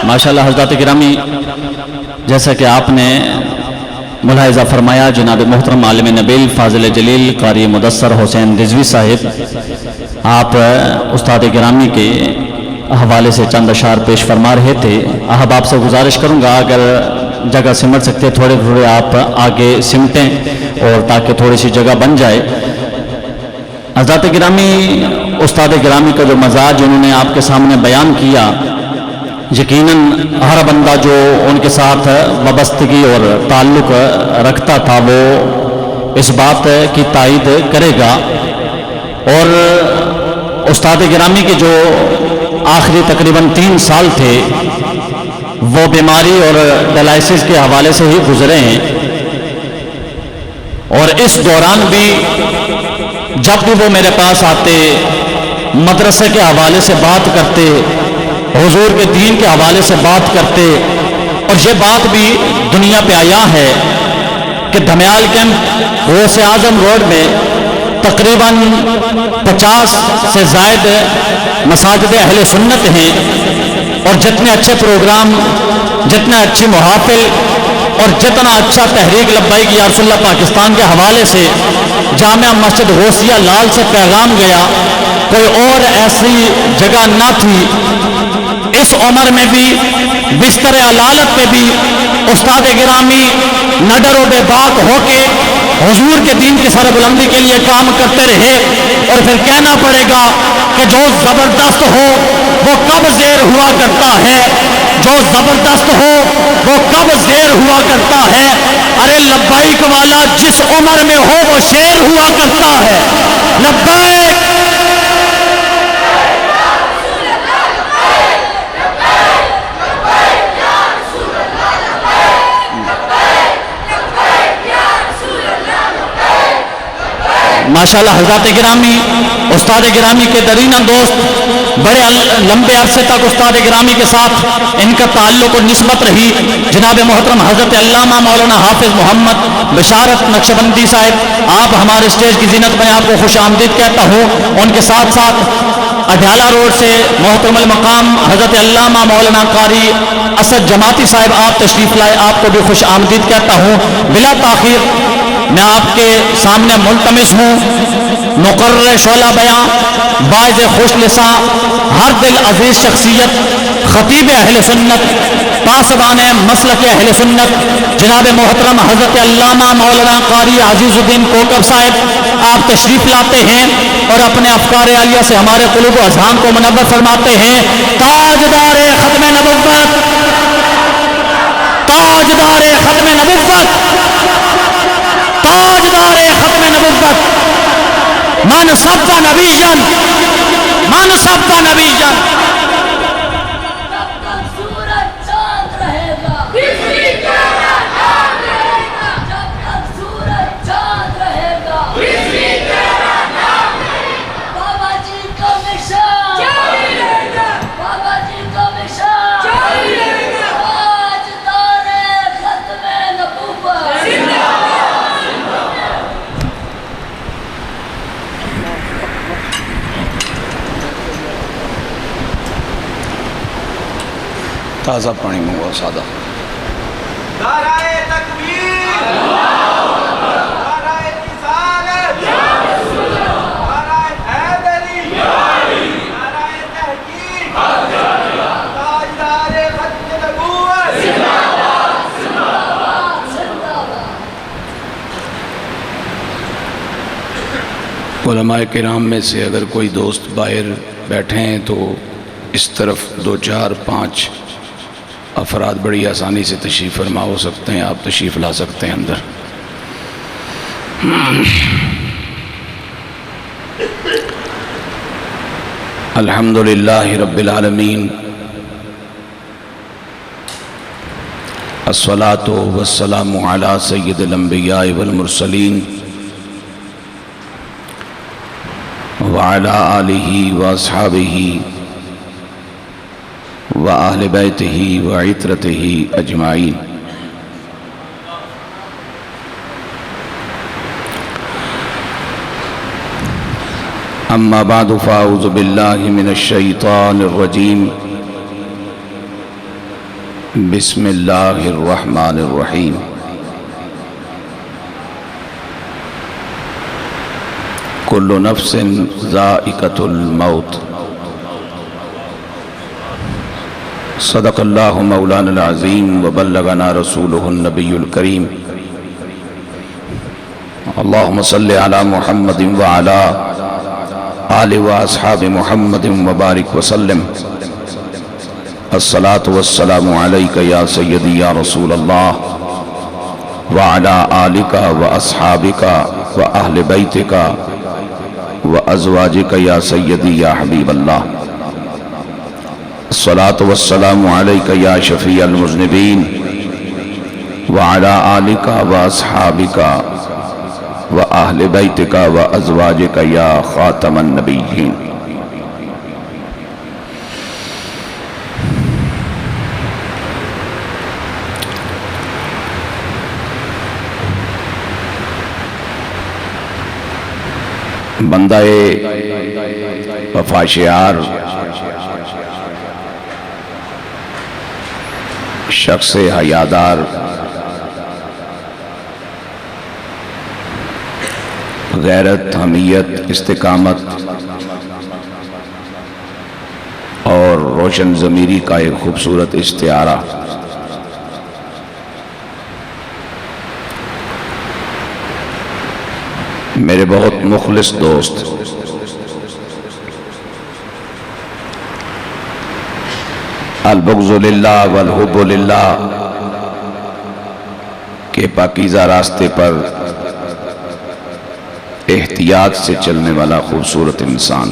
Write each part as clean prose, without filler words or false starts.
ماشاءاللہ حضرات گرامی، جیسا کہ آپ نے ملاحظہ فرمایا، جناب محترم عالم نبیل فاضل جلیل قاری مدثر حسین رضوی صاحب آپ استاد گرامی کے حوالے سے چند اشعار پیش فرما رہے تھے۔ آپ سے گزارش کروں گا اگر جگہ سمٹ سکتے تھوڑے تھوڑے آپ آگے سمٹیں اور تاکہ تھوڑی سی جگہ بن جائے۔ حضرات گرامی، استاد گرامی کا جو مزاج انہوں نے آپ کے سامنے بیان کیا، یقیناً ہر بندہ جو ان کے ساتھ وابستگی اور تعلق رکھتا تھا وہ اس بات کی تائید کرے گا۔ اور استاد گرامی کے جو آخری تقریباً 3 سال تھے وہ بیماری اور ڈائلائسس کے حوالے سے ہی گزرے ہیں، اور اس دوران بھی جب بھی وہ میرے پاس آتے، مدرسے کے حوالے سے بات کرتے، حضور کے دین کے حوالے سے بات کرتے، اور یہ بات بھی دنیا پہ آیا ہے کہ دھمیال کیمپ غوث اعظم روڈ میں تقریباً 50 سے زائد مساجد اہل سنت ہیں، اور جتنے اچھے پروگرام، جتنے اچھی محافل اور جتنا اچھا تحریک لبیک یا رسول اللہ پاکستان کے حوالے سے جامع مسجد غوثیہ لال سے پیغام گیا، کوئی اور ایسی جگہ نہ تھی۔ اس عمر میں بھی بستر علالت پہ بھی استاد گرامی نڈر و بے باک ہو کے حضور کے دین کی سر بلندی کے لیے کام کرتے رہے۔ اور پھر کہنا پڑے گا کہ جو زبردست ہو وہ کب زیر ہوا کرتا ہے، جو زبردست ہو وہ کب زیر ہوا کرتا ہے۔ ارے لبیک والا جس عمر میں ہو وہ شیر ہوا کرتا ہے۔ لبیک ماشاءاللہ حضرات گرامی، استاد گرامی کے درینہ دوست، بڑے لمبے عرصے تک استاد گرامی کے ساتھ ان کا تعلق اور نسبت رہی۔ جناب محترم حضرت علامہ مولانا حافظ محمد بشارت نقشبندی صاحب، آپ ہمارے اسٹیج کی زینت، میں آپ کو خوش آمدید کہتا ہوں۔ ان کے ساتھ ساتھ اڈیالہ روڈ سے محترم المقام حضرت علامہ مولانا قاری اسد جماعتی صاحب آپ تشریف لائے، آپ کو بھی خوش آمدید کہتا ہوں۔ بلا تاخیر میں آپ کے سامنے ملتمس ہوں، مقرر شعلہ بیان، باعث خوش لساں، ہر دل عزیز شخصیت، خطیب اہل سنت، پاسبان مسلک اہل سنت، جناب محترم حضرت علامہ مولانا قاری عزیز الدین کوکب صاحب آپ تشریف لاتے ہیں اور اپنے افکار عالیہ سے ہمارے قلوب و اذہان کو منور فرماتے ہیں۔ تاجدار ختم نبوت، تاجدار ختم نبوت، تاجدار ختم نبوت، من سب نبیًا، من سب نبیًا۔ تازہ پانی منگواؤ سادہ۔ نعرہ تکبیر، نعرہ رسالت، نعرہ حیدری، نعرہ تحقیق، تاجدار ختم نبوت، علماء کرام میں سے اگر کوئی دوست باہر بیٹھے ہیں تو اس طرف 2 4 5 افراد بڑی آسانی سے تشریف فرما ہو سکتے ہیں، آپ تشریف لا سکتے ہیں اندر۔ الحمدللہ رب العالمین، الصلاۃ والسلام علی سید الانبیاء والمرسلین وعلی آلہ واصحابہ وآل بیتہ وعترتہ اجمعین۔ اما بعد فاعوذ باللہ من الشیطان الرجیم، بسم اللہ الرحمن الرحیم کل نفس ذائقۃ الموت صدق اللہ مولانا العظیم وبلغنا رسولہ النبی الکریم اللہم صلی علی محمد وعلی آل و اصحاب محمد وبارک وسلم الصلاة والسلام علیکہ یا سیدی یا رسول اللہ وعلی آلکہ و اصحابکہ و اہل بیتکہ و ازواجکہ یا سیدی یا حبیب اللہ الصلاة والسلام علیکہ یا شفیع المذنبین وعلی آلکہ و اصحابکہ و اہل بیتکہ و ازواجکہ یا خاتم النبیین بندہ وفا شعار شخص حیادار غیرت حمیت استقامت اور روشن ضمیری کا ایک خوبصورت استعارہ میرے بہت مخلص دوست البغض للہ والحب للہ کے پاکیزہ راستے پر احتیاط سے چلنے والا خوبصورت انسان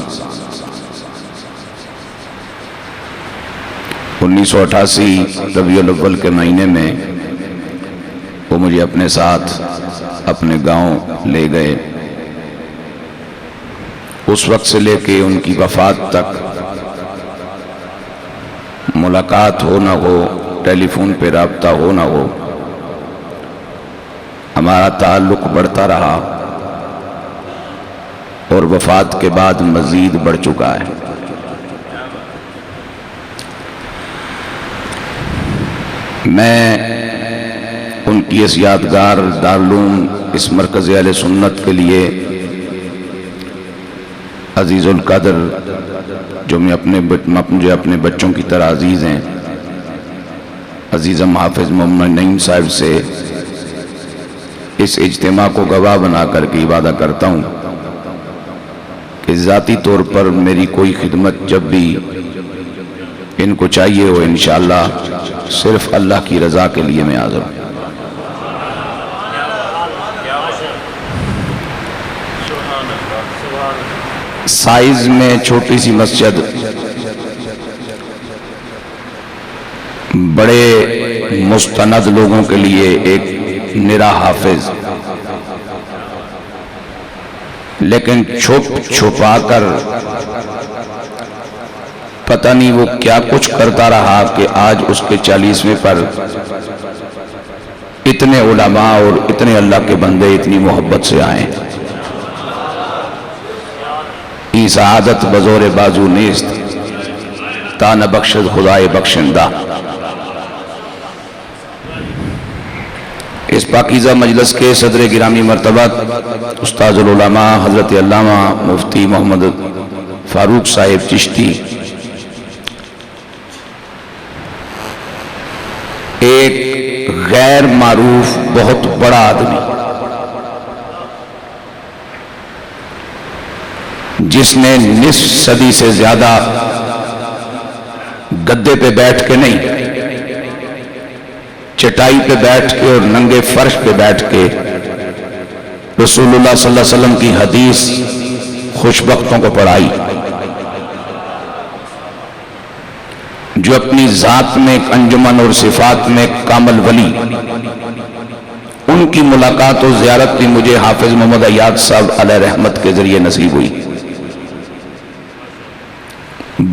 1988 ربیع الاول کے مہینے میں وہ مجھے اپنے ساتھ اپنے گاؤں لے گئے. اس وقت سے لے کے ان کی وفات تک ملاقات ہو نہ ہو، ٹیلی فون پہ رابطہ ہو نہ ہو، ہمارا تعلق بڑھتا رہا اور وفات کے بعد مزید بڑھ چکا ہے. میں ان کی اس یادگار دارالعلوم اس مرکز اہل سنت کے لیے عزیز القدر جو مجھے اپنے بچوں کی طرح عزیز ہیں، عزیزم حافظ محمد نعیم صاحب سے اس اجتماع کو گواہ بنا کر کے وعدہ کرتا ہوں کہ ذاتی طور پر میری کوئی خدمت جب بھی ان کو چاہیے ہو انشاءاللہ صرف اللہ کی رضا کے لیے میں حاضر ہوں. سائز میں چھوٹی سی مسجد، بڑے مستند لوگوں کے لیے ایک نرا حافظ، لیکن چھپا کر پتہ نہیں وہ کیا کچھ کرتا رہا کہ آج اس کے 40ویں پر اتنے علماء اور اتنے اللہ کے بندے اتنی محبت سے آئیں. ای سعادت بزور بازو نیست تا نہ بخشد خدائے بخشندہ. اس پاکیزہ مجلس کے صدر گرامی مرتبت استاذ العلماء حضرت علامہ مفتی محمد فاروق صاحب چشتی ایک غیر معروف بہت بڑا آدمی جس نے نصف صدی سے زیادہ گدے پہ بیٹھ کے نہیں، چٹائی پہ بیٹھ کے اور ننگے فرش پہ بیٹھ کے رسول اللہ صلی اللہ علیہ وسلم کی حدیث خوشبختوں کو پڑھائی، جو اپنی ذات میں ایک انجمن اور صفات میں ایک کامل ولی، ان کی ملاقات و زیارت بھی مجھے حافظ محمد عیاد صاحب علیہ رحمت کے ذریعے نصیب ہوئی.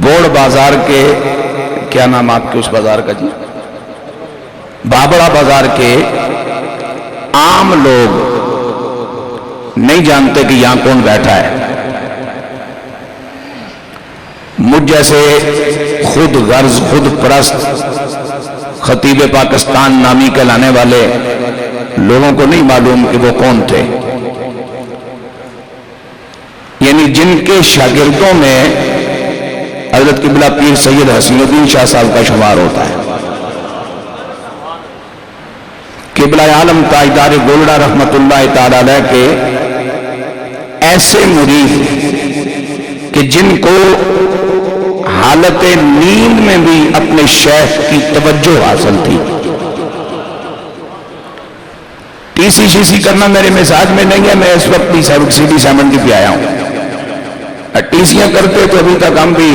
بوڑ بازار کے کیا نام آپ کے اس بازار کا جی؟ بابڑا بازار کے عام لوگ نہیں جانتے کہ یہاں کون بیٹھا ہے. مجھ جیسے خود غرض، خود پرست، خطیب پاکستان نامی کہلانے والے لوگوں کو نہیں معلوم کہ وہ کون تھے، یعنی جن کے شاگردوں میں حضرت قبلہ پیر سید حسین الدین شاہ صاحب کا شمار ہوتا ہے۔ قبلہ عالم تاجدار گولڑا رحمت اللہ تعالی علیہ کے ایسے مرید کہ جن کو حالت نیند میں بھی اپنے شیخ کی توجہ حاصل تھی۔ ٹی سی شی سی کرنا میرے مزاج میں نہیں ہے، میں اس وقت بھی سی ڈی 70 پہ آیا ہوں۔ ٹی سیاں کرتے تو ابھی تک ہم بھی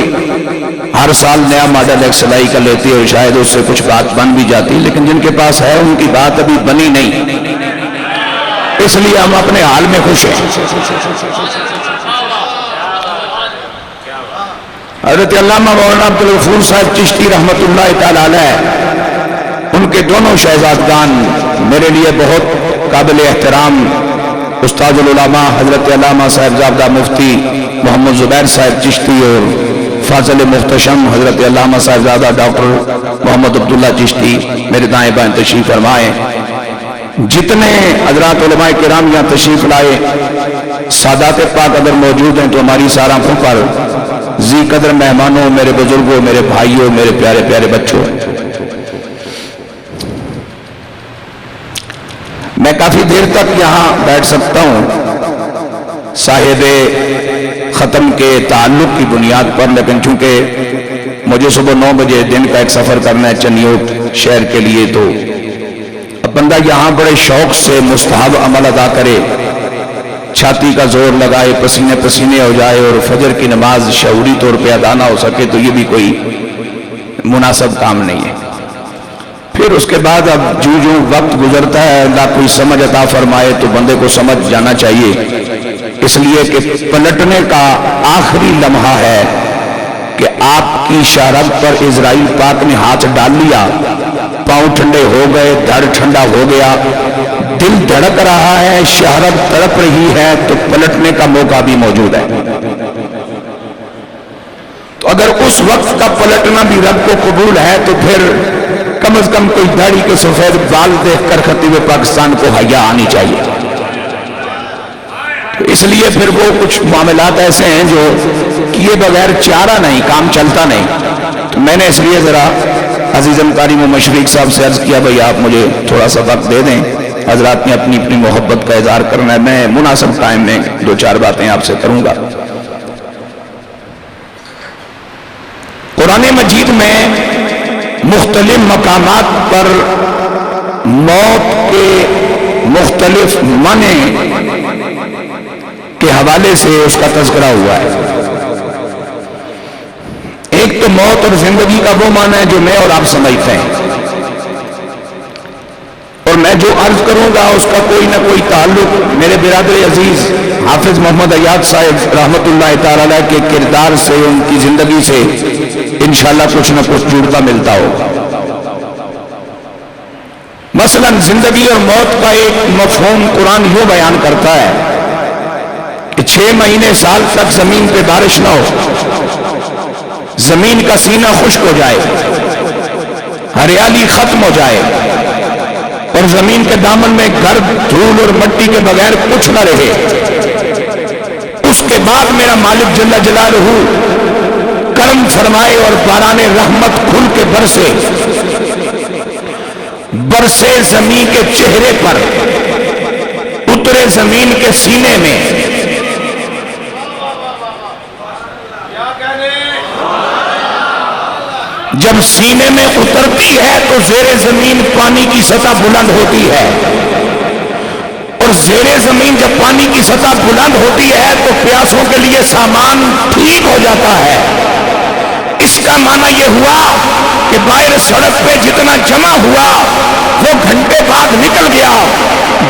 ہر سال نیا ماڈل ایک سلائی کا لیتے اور شاید اس سے کچھ بات بن بھی جاتی، لیکن جن کے پاس ہے ان کی بات ابھی بنی نہیں، اس لیے ہم اپنے حال میں خوش ہیں۔ حضرت علامہ مولانا عبدالغفور صاحب چشتی رحمت اللہ تعالی علیہ، ان کے دونوں شہزادگان میرے لیے بہت قابل احترام استاد العلماء حضرت علامہ صاحبزادہ مفتی محمد زبیر صاحب چشتی اور فاضل محتشم حضرت علامہ صاحبزادہ ڈاکٹر محمد عبداللہ چشتی میرے دائیں بائیں تشریف فرمائے۔ جتنے حضرات علماء کرام یہاں تشریف لائے، سادات پاک اگر موجود ہیں تو ہماری سارا آنکھوں پر ذی قدر مہمانوں، میرے بزرگوں، میرے بھائیوں، میرے پیارے پیارے بچوں، میں کافی دیر تک یہاں بیٹھ سکتا ہوں صاحب ختم کے تعلق کی بنیاد پر، لیکن چونکہ مجھے صبح 9 بجے دن کا ایک سفر کرنا ہے چنیوٹ شہر کے لیے، تو اب بندہ یہاں بڑے شوق سے مستحب عمل ادا کرے، چھاتی کا زور لگائے، پسینے پسینے ہو جائے اور فجر کی نماز شعوری طور پہ ادا نہ ہو سکے، تو یہ بھی کوئی مناسب کام نہیں ہے۔ پھر اس کے بعد اب جو وقت گزرتا ہے اللہ کوئی سمجھ عطا فرمائے تو بندے کو سمجھ جانا چاہیے، اس لیے کہ پلٹنے کا آخری لمحہ ہے کہ آپ کی شہرت پر اسرائیل پاک نے ہاتھ ڈال لیا، پاؤں ٹھنڈے ہو گئے، دھڑ ٹھنڈا ہو گیا، دل دھڑک رہا ہے، شہرت تڑپ رہی ہے، تو پلٹنے کا موقع بھی موجود ہے۔ تو اگر اس وقت کا پلٹنا بھی رب کو قبول ہے تو پھر کم از کم کوئی داڑھی کے سفید بال دیکھ کر خطیب پاکستان کو حیا آنی چاہیے۔ تو اس لیے پھر وہ کچھ معاملات ایسے ہیں جو کیے بغیر چارہ نہیں، کام چلتا نہیں۔ تو میں نے اس لیے ذرا عزیزم قاری و مشفیق صاحب سے عرض کیا بھئی آپ مجھے تھوڑا سا وقت دے دیں، حضرات نے اپنی اپنی محبت کا اظہار کرنا ہے، میں مناسب ٹائم میں 2-4 باتیں آپ سے کروں گا۔ قرآن مجید میں مختلف مقامات پر موت کے مختلف معنی کے حوالے سے اس کا تذکرہ ہوا ہے۔ ایک تو موت اور زندگی کا وہ معنی ہے جو میں اور آپ سمجھتے ہیں، اور میں جو عرض کروں گا اس کا کوئی نہ کوئی تعلق میرے برادر عزیز حافظ محمد ایاد صاحب رحمت اللہ تعالی علیہ کے کردار سے، ان کی زندگی سے انشاءاللہ کچھ نہ کچھ جڑتا ملتا ہوگا۔ مثلا زندگی اور موت کا ایک مفہوم قرآن یوں بیان کرتا ہے کہ 6 مہینے سال تک زمین پہ بارش نہ ہو، زمین کا سینہ خشک ہو جائے، ہریالی ختم ہو جائے، اور زمین کے دامن میں گرد دھول اور مٹی کے بغیر کچھ نہ رہے، اس کے بعد میرا مالک جل جلالہ کرم فرمائے اور باران رحمت کھل کے برسے زمین کے چہرے پر، اترے زمین کے سینے میں۔ جب سینے میں اترتی ہے تو زیر زمین پانی کی سطح بلند ہوتی ہے، اور زیر زمین جب پانی کی سطح بلند ہوتی ہے تو پیاسوں کے لیے سامان ٹھیک ہو جاتا ہے۔ اس کا معنی یہ ہوا کہ باہر سڑک پہ جتنا جمع ہوا وہ گھنٹے بعد نکل گیا،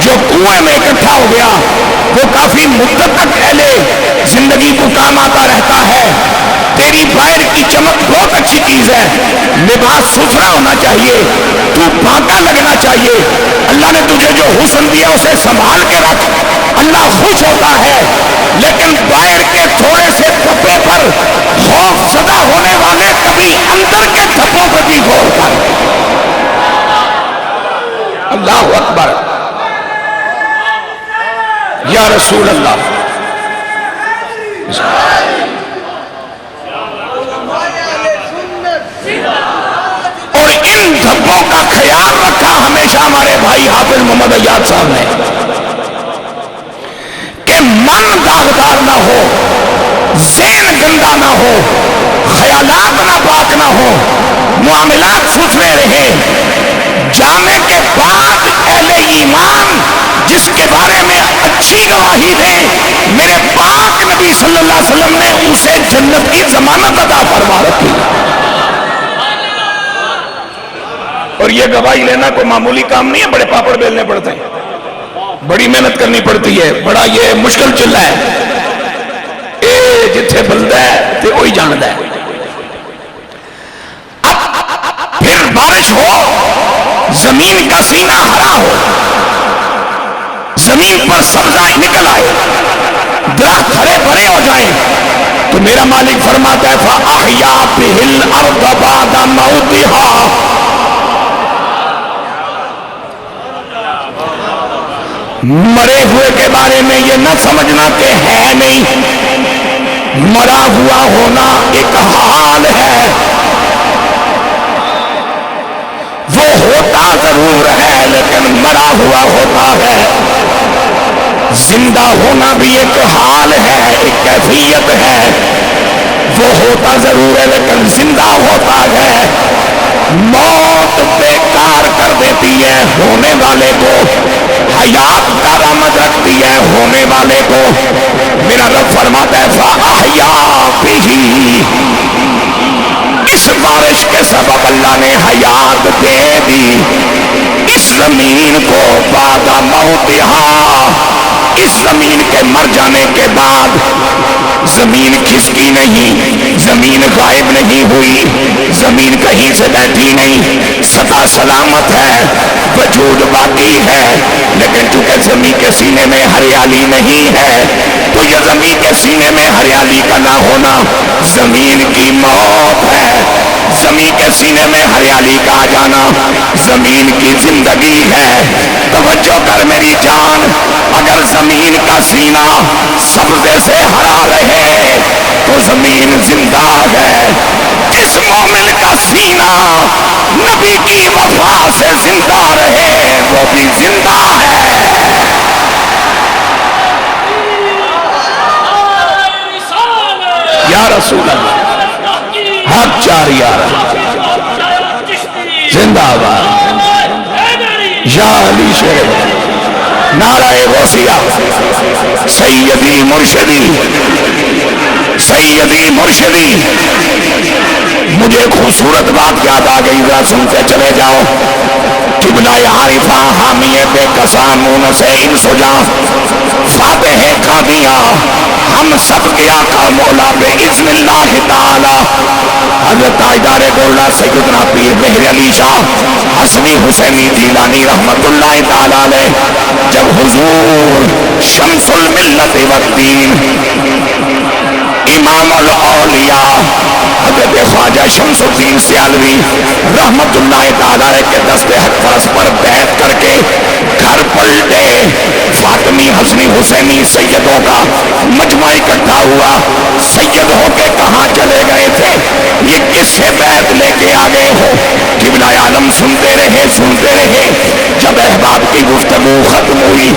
جو کنویں میں اکٹھا ہو گیا وہ کافی مدت تک اہل زندگی کو کام آتا رہتا ہے۔ تیری باہر کی چمک بہت اچھی چیز ہے، لباس ستھرا ہونا چاہیے، تو پاکا لگنا چاہیے، اللہ نے تجھے جو حسن دیا اسے سنبھال کے رکھ، اللہ خوش ہوتا ہے۔ لیکن باہر کے تھوڑے سے تھپے پر خوف زدہ ہونے والے کبھی اندر کے تھپوں پر بھی غور کر۔ اللہ اکبر یا رسول اللہ. اور ان دھبوں کا خیال رکھا ہمیشہ ہمارے بھائی حافظ محمد ایاد صاحب نے کہ من داغدار نہ ہو، ذہن گندا نہ ہو، خیالات نہ پاک نہ ہو، معاملات ستھرے رہے. جانے کے بعد اہل ایمان جس کے بارے میں اچھی گواہی دے، میرے پاک نبی صلی اللہ علیہ وسلم نے اسے جنت کی ضمانت عطا فرما رکھی. اور یہ گواہی لینا کوئی معمولی کام نہیں ہے، بڑے پاپڑ بیلنے پڑتے ہیں، بڑی محنت کرنی پڑتی ہے، بڑا یہ مشکل چلا ہے. اے جتھے بلدا ہے تے وہی جاندا ہے. اب پھر بارش ہو، زمین کا سینہ ہرا ہو، زمین پر سبزہ نکل آئے، درخت ہرے بھرے ہو جائیں، تو میرا مالک فرماتا ہے فَأَحْيَا بِهِ الْأَرْضَ بَعْدَ مَوْتِهَا. مرے ہوئے کے بارے میں یہ نہ سمجھنا کہ ہے نہیں، مرا ہوا ہونا ایک حال ہے، وہ ہوتا ضرور ہے لیکن مرا ہوا ہوتا ہے. زندہ ہونا بھی ایک حال ہے، ایک کیفیت ہے، وہ ہوتا ضرور ہے لیکن زندہ ہوتا ہے. موت بیکار کر دیتی ہے ہونے والے کو، حیات کارآمد رکھتی ہے ہونے والے کو. میرا رب فرماتا ہے فَأَحْيَا بِهِ، اس بارش کے سبب اللہ نے حیات دے دی اس زمین کو. بعد موتها، اس زمین کے مر جانے کے بعد زمین کھسکی نہیں، زمین غائب نہیں ہوئی، زمین کہیں سے بیٹھی نہیں، سدا سلامت ہے، وجود باقی ہے. لیکن چونکہ زمین کے سینے میں ہریالی نہیں ہے تو یہ زمین کے سینے میں ہریالی کا نہ ہونا زمین کی موت ہے. زمین کے سینے میں ہریالی کا آ جانا زمین کی زندگی ہے. توجہ کر میری جان، اگر زمین کا سینہ سبزے سے ہرا رہے تو زمین زندہ ہے. جس مومن کا سینہ نبی کی وفا سے زندہ رہے وہ بھی زندہ ہے. یا رسول اللہ، حق چار یار زندہ باد. یا علی شیر، نعرہ غوثیہ، سیدی مرشدی، سیدی مرشدی. مجھے خوبصورت بات یاد آ گئی، ذرا سنتے چلے جاؤ. قبلہ عارفہ حامی بے کسامون سے ان سجا، فاتح قادیاں ہم سب کے آقا مولا بے اذن اللہ تعالی. حضرت تاجدار گولڈا سیدنا پیر مہر علی شاہ حسنی حسینی جیلانی رحمت اللہ تعالی علیہ جب حضور شمس الملت والدین امام الاولیاء حضرت خواجہ شمس الدین سیالوی رحمت اللہ تعالی کے دست حق فرس پر بیعت کر کے گھر پلٹے، فاطمی حسنی حسینی سیدوں کا مجمع اکٹھا ہوا. سید ہو کے کہاں چلے گئے تھے؟ یہ کس سے بیعت لے کے آ گئے ہو؟ قبلہ عالم سنتے رہے سنتے رہے. جب احباب کی گفتگو ختم ہوئی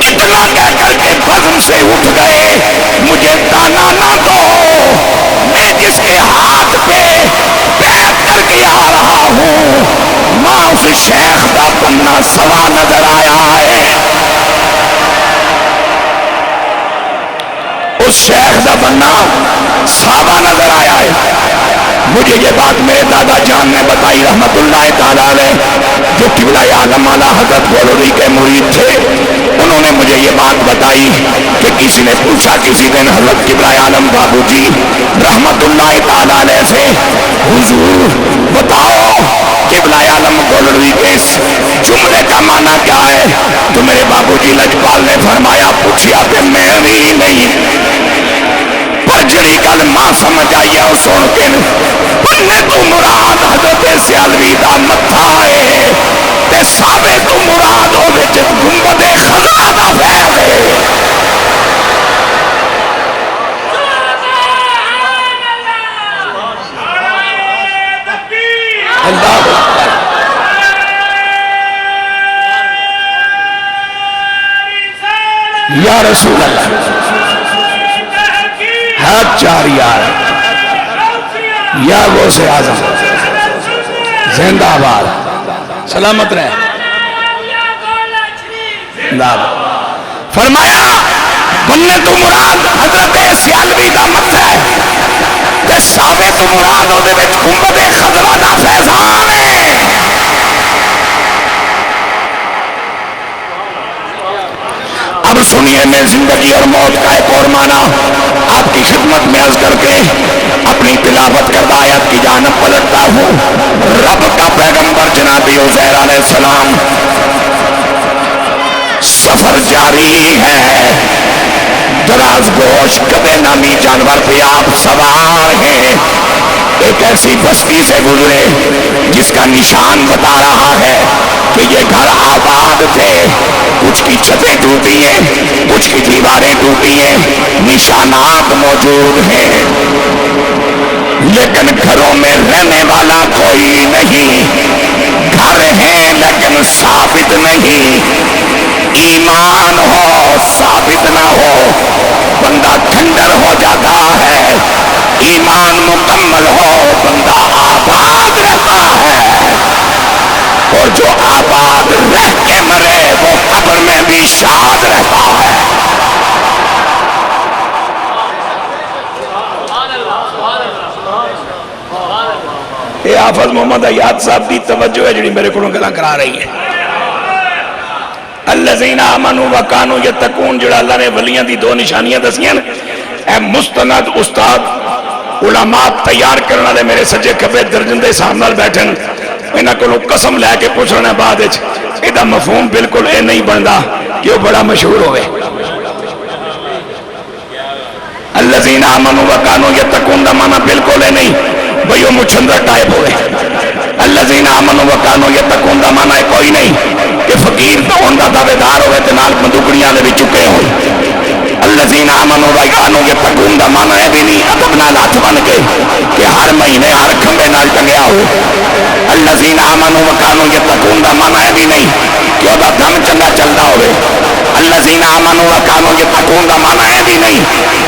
اتنا کہہ کر کے بزم سے اٹھ گئے، مجھے تانا نہ دو، میں جس کے ہاتھ پہ بیعت کر کے آ رہا ہوں ماں اس شیخ کا بننا سوا نظر آیا ہے. اس شیخ کا بننا سوا نظر آیا ہے. مجھے یہ بات میرے دادا جان نے بتائی رحمت اللہ تعالی علیہ، جو قبلہ عالم والا حضرت گولوی کے مرید تھے. انہوں نے مجھے یہ بات بتائی کہ کسی نے پوچھا کسی دن حضرت قبلہ عالم بابو جی رحمت اللہ تعالی علیہ سے، حضور بتاؤ قبلہ عالم گولوی کے اس جملے کا معنی کیا ہے؟ تو میرے بابو جی لجپال نے فرمایا پوچھیا کہ میں بھی نہیں، پر جڑی گل ماں سمجھ آئی ہے اس سن کے بننے تو مراد حضرت سیالوی دا متھا ہے تے تے ساوے تو مراد ہوے تے گنبد خضرا دا فیض ہے۔ اللہ اکبر۔ یا رسول اللہ، ہاتھ چار یار، یا غوث اعظم زندہ آباد، سلامت رہے۔ فرمایا بننے تو مراد حضرت سیالوی دا مت ہے تے ساوے تو مراد ہو دے وچ گنبد خضرا دا فیضان ہے۔ اب سنیے میں زندگی اور موت کا ایک اور معنی آپ کی خدمت میں عرض کر کے اپنی تلاوت کردہ آیت کی جانب پلٹتا ہوں۔ رب کا پیغمبر جناب عزیر علیہ السلام سفر جاری ہے، دراز گوش کبے نامی جانور پہ آپ سوار ہیں، ایک ایسی بستی سے گزرے جس کا نشان بتا رہا ہے کہ یہ گھر آباد تھے، کچھ کی چھتیں ٹوٹی ہیں، کچھ کی دیواریں ٹوٹی ہیں، نشانات موجود ہیں، لیکن گھروں میں رہنے والا کوئی نہیں، گھر ہیں لیکن ثابت نہیں۔ ایمان ہو ثابت نہ ہو بندہ کھنڈر ہو جاتا ہے، ایمان مکمل ہو بندہ آباد رہتا ہے، اور جو آباد رہ کے مرے وہ قبر میں بھی شاد رہتا ہے۔ اے حافظ محمد عیاد صاحب دی توجہ ہے جڑی میرے کو گلاں کرا رہی ہے۔ الذین آمنوا وکانوا یتقون، جڑا اللہ نے ولیاں دی دو نشانیاں دسیاں، اے مستند استاد علماء تیار کرنے والے میرے سجے کھبے درجن دے سامنے بیٹھن، انہاں کو قسم لے کے پوچھنا بعد وچ ایدا مفہوم بالکل اے نہیں بندا کہ وہ بڑا مشہور ہوئے۔ الذین آمنوا وکانوا یتقون دا معنی بالکل اے نہیں بھئی وہ مچھندر ٹائپ ہوئے۔ الذین آمنوا وکانوا یتقون دا معنی کوئی نہیں کہ فقیر تو ان دا دعویدار ہوئے تے نال بندوقڑیاں دے بھی چکے ہوئے۔ الذین آمنوا وکانوا یتقون دا معنی ہے بھی نہیں ادب نال ہاتھ بن کے کہ ہر مہینے ہر کھمبے نال ٹنگیا ہو۔ الذین آمنوا وکانوا یتقون دا معنی ہے بھی نہیں کہ وہ دا دم چنگا چلدا ہوئے۔ الذین آمنوا وکانوا یتقون دا معنی ہے بھی نہیں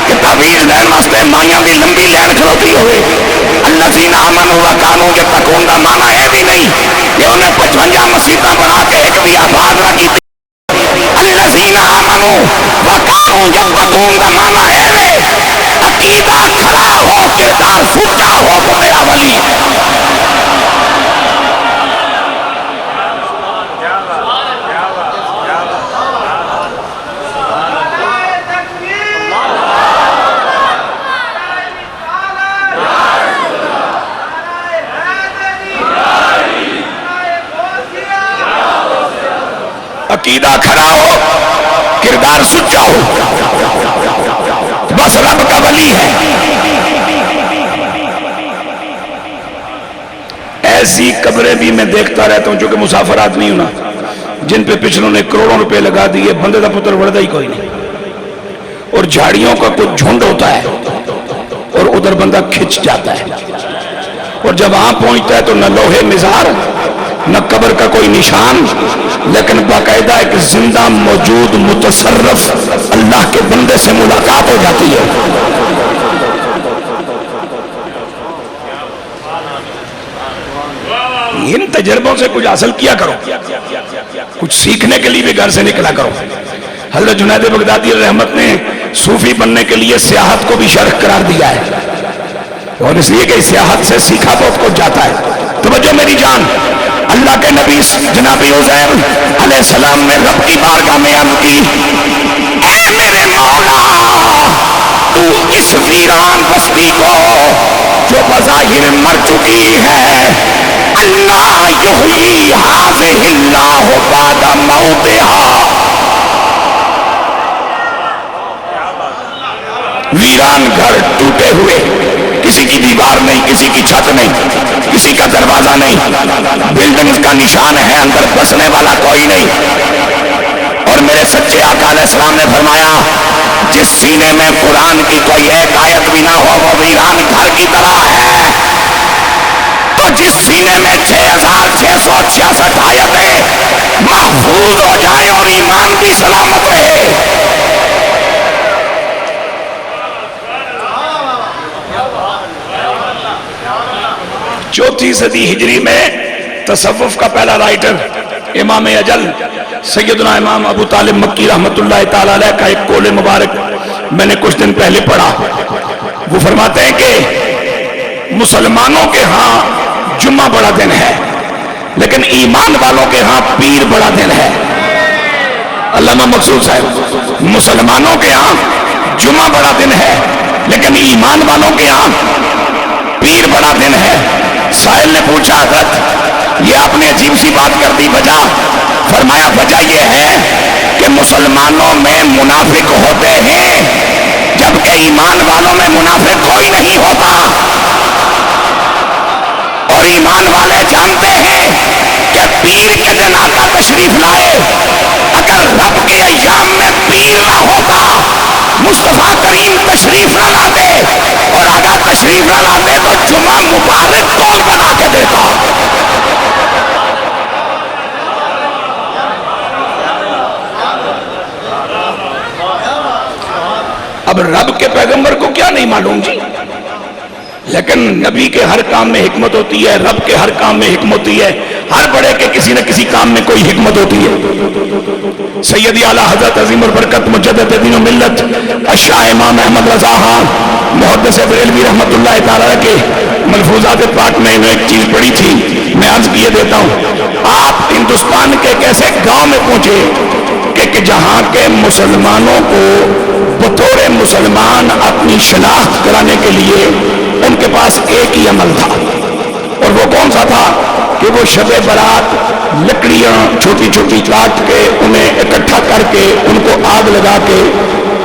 کہ تعویذ لین واسطے مائیاں دی لمبی لین کھلوتی ہوئے۔ الذین آمنوا وکانوا یتقون دا معنی ہے بھی نہیں کہ انہیں 55 مسجداں بنا کے ایک بھی آباد نہ کی۔ الذین آمنوا وکانوا یتقون دا معنی ہے عقیدہ کھڑا ہو کردار سچا ہو تو میرا ولی ہے۔ عقیدہ کھڑا ہو کردار سچا ہو بس رب کا ولی ہے۔ ایسی قبریں بھی میں دیکھتا رہتا ہوں چونکہ مسافر آدمی ہوں نا، جن پہ پچھلوں نے کروڑوں روپے لگا دیے، بندے دا پتر وڑدا ہی کوئی نہیں، اور جھاڑیوں کا کچھ جھنڈ ہوتا ہے اور ادھر بندہ کھچ جاتا ہے، اور جب وہاں پہنچتا ہے تو نہ لوہے مزار نہ قبر کا کوئی نشان، لیکن باقاعدہ ایک زندہ موجود متصرف اللہ کے بندے سے ملاقات ہو جاتی ہے۔ ان تجربوں سے کچھ حاصل کیا کرو، کچھ سیکھنے کے لیے بھی گھر سے نکلا کرو۔ حضرت جنید بغدادی رحمت نے صوفی بننے کے لیے سیاحت کو بھی شرح قرار دیا ہے، اور اس لیے کہ سیاحت سے سیکھا بہت کچھ جاتا ہے۔ توجہ میری جان، اللہ کے نبی جناب عزیر علیہ السلام نے رب کی بارگاہ میں عرض کی، اے میرے مولا تو اس ویران بستی کو جو بظاہر مر چکی ہے، اللہ یحیی ھذہ اللہ بعد موتھا، ویران گھر ٹوٹے ہوئے کسی کی دیوار نہیں، کسی کی چھت نہیں، کسی کا دروازہ نہیں، بلڈنگ کا نشان ہے، اندر بسنے والا کوئی نہیں۔ اور میرے سچے آقا علیہ السلام نے فرمایا جس سینے میں قرآن کی کوئی ایک آیت بھی نہ ہو وہ ویران گھر کی طرح ہے، تو جس سینے میں 6666 آیتیں محفوظ ہو جائیں اور ایمان بھی سلامت رہے۔ چوتھی صدی ہجری میں تصوف کا پہلا رائٹر امام اجل سیدنا امام ابو طالب مکی رحمت اللہ تعالی علیہ کا ایک قول مبارک میں نے کچھ دن پہلے پڑھا۔ وہ فرماتے ہیں کہ مسلمانوں کے ہاں جمعہ بڑا دن ہے لیکن ایمان والوں کے ہاں پیر بڑا دن ہے۔ علامہ مقصود صاحب، مسلمانوں کے ہاں جمعہ بڑا دن ہے لیکن ایمان والوں کے ہاں پیر بڑا دن ہے۔ سائل نے پوچھا حضرت یہ آپ نے عجیب سی بات کر دی، وجہ؟ فرمایا وجہ یہ ہے کہ مسلمانوں میں منافق ہوتے ہیں جبکہ ایمان والوں میں منافق کوئی نہیں ہوتا، اور ایمان والے جانتے ہیں کہ پیر کے دن آقا تشریف لائے، اگر رب کے ایام میں پیر نہ ہوتا مصطفیٰ کریم تشریف نہ لاتے، اور اگر تشریف نہ لاتے تو جمعہ مبارک کون بنا کے دیتا؟ اب رب کے پیغمبر کو کیا نہیں معلوم جی، لیکن نبی کے ہر کام میں حکمت ہوتی ہے، رب کے ہر کام میں حکمت ہوتی ہے، ہر بڑے کے کسی نہ کسی کام میں کوئی حکمت ہوتی ہے۔ سیدی اعلیٰ حضرت عظیم البرکت مجدد دین و ملت اشاہ امام احمد رضا خان محدث بریلوی رحمت اللہ تعالیٰ کے ملفوظات پاک میں ایک چیز پڑھی تھی، میں عرض کیے دیتا ہوں۔ آپ ہندوستان کے ایک ایسے گاؤں میں پہنچے کہ جہاں کے مسلمانوں کو بطور مسلمان اپنی شناخت کرانے کے لیے ان کے پاس ایک ہی عمل تھا، اور وہ کون سا تھا کہ وہ شب برات لکڑیاں چھوٹی چھوٹی کاٹ کے انہیں اکٹھا کر کے ان کو آگ لگا کے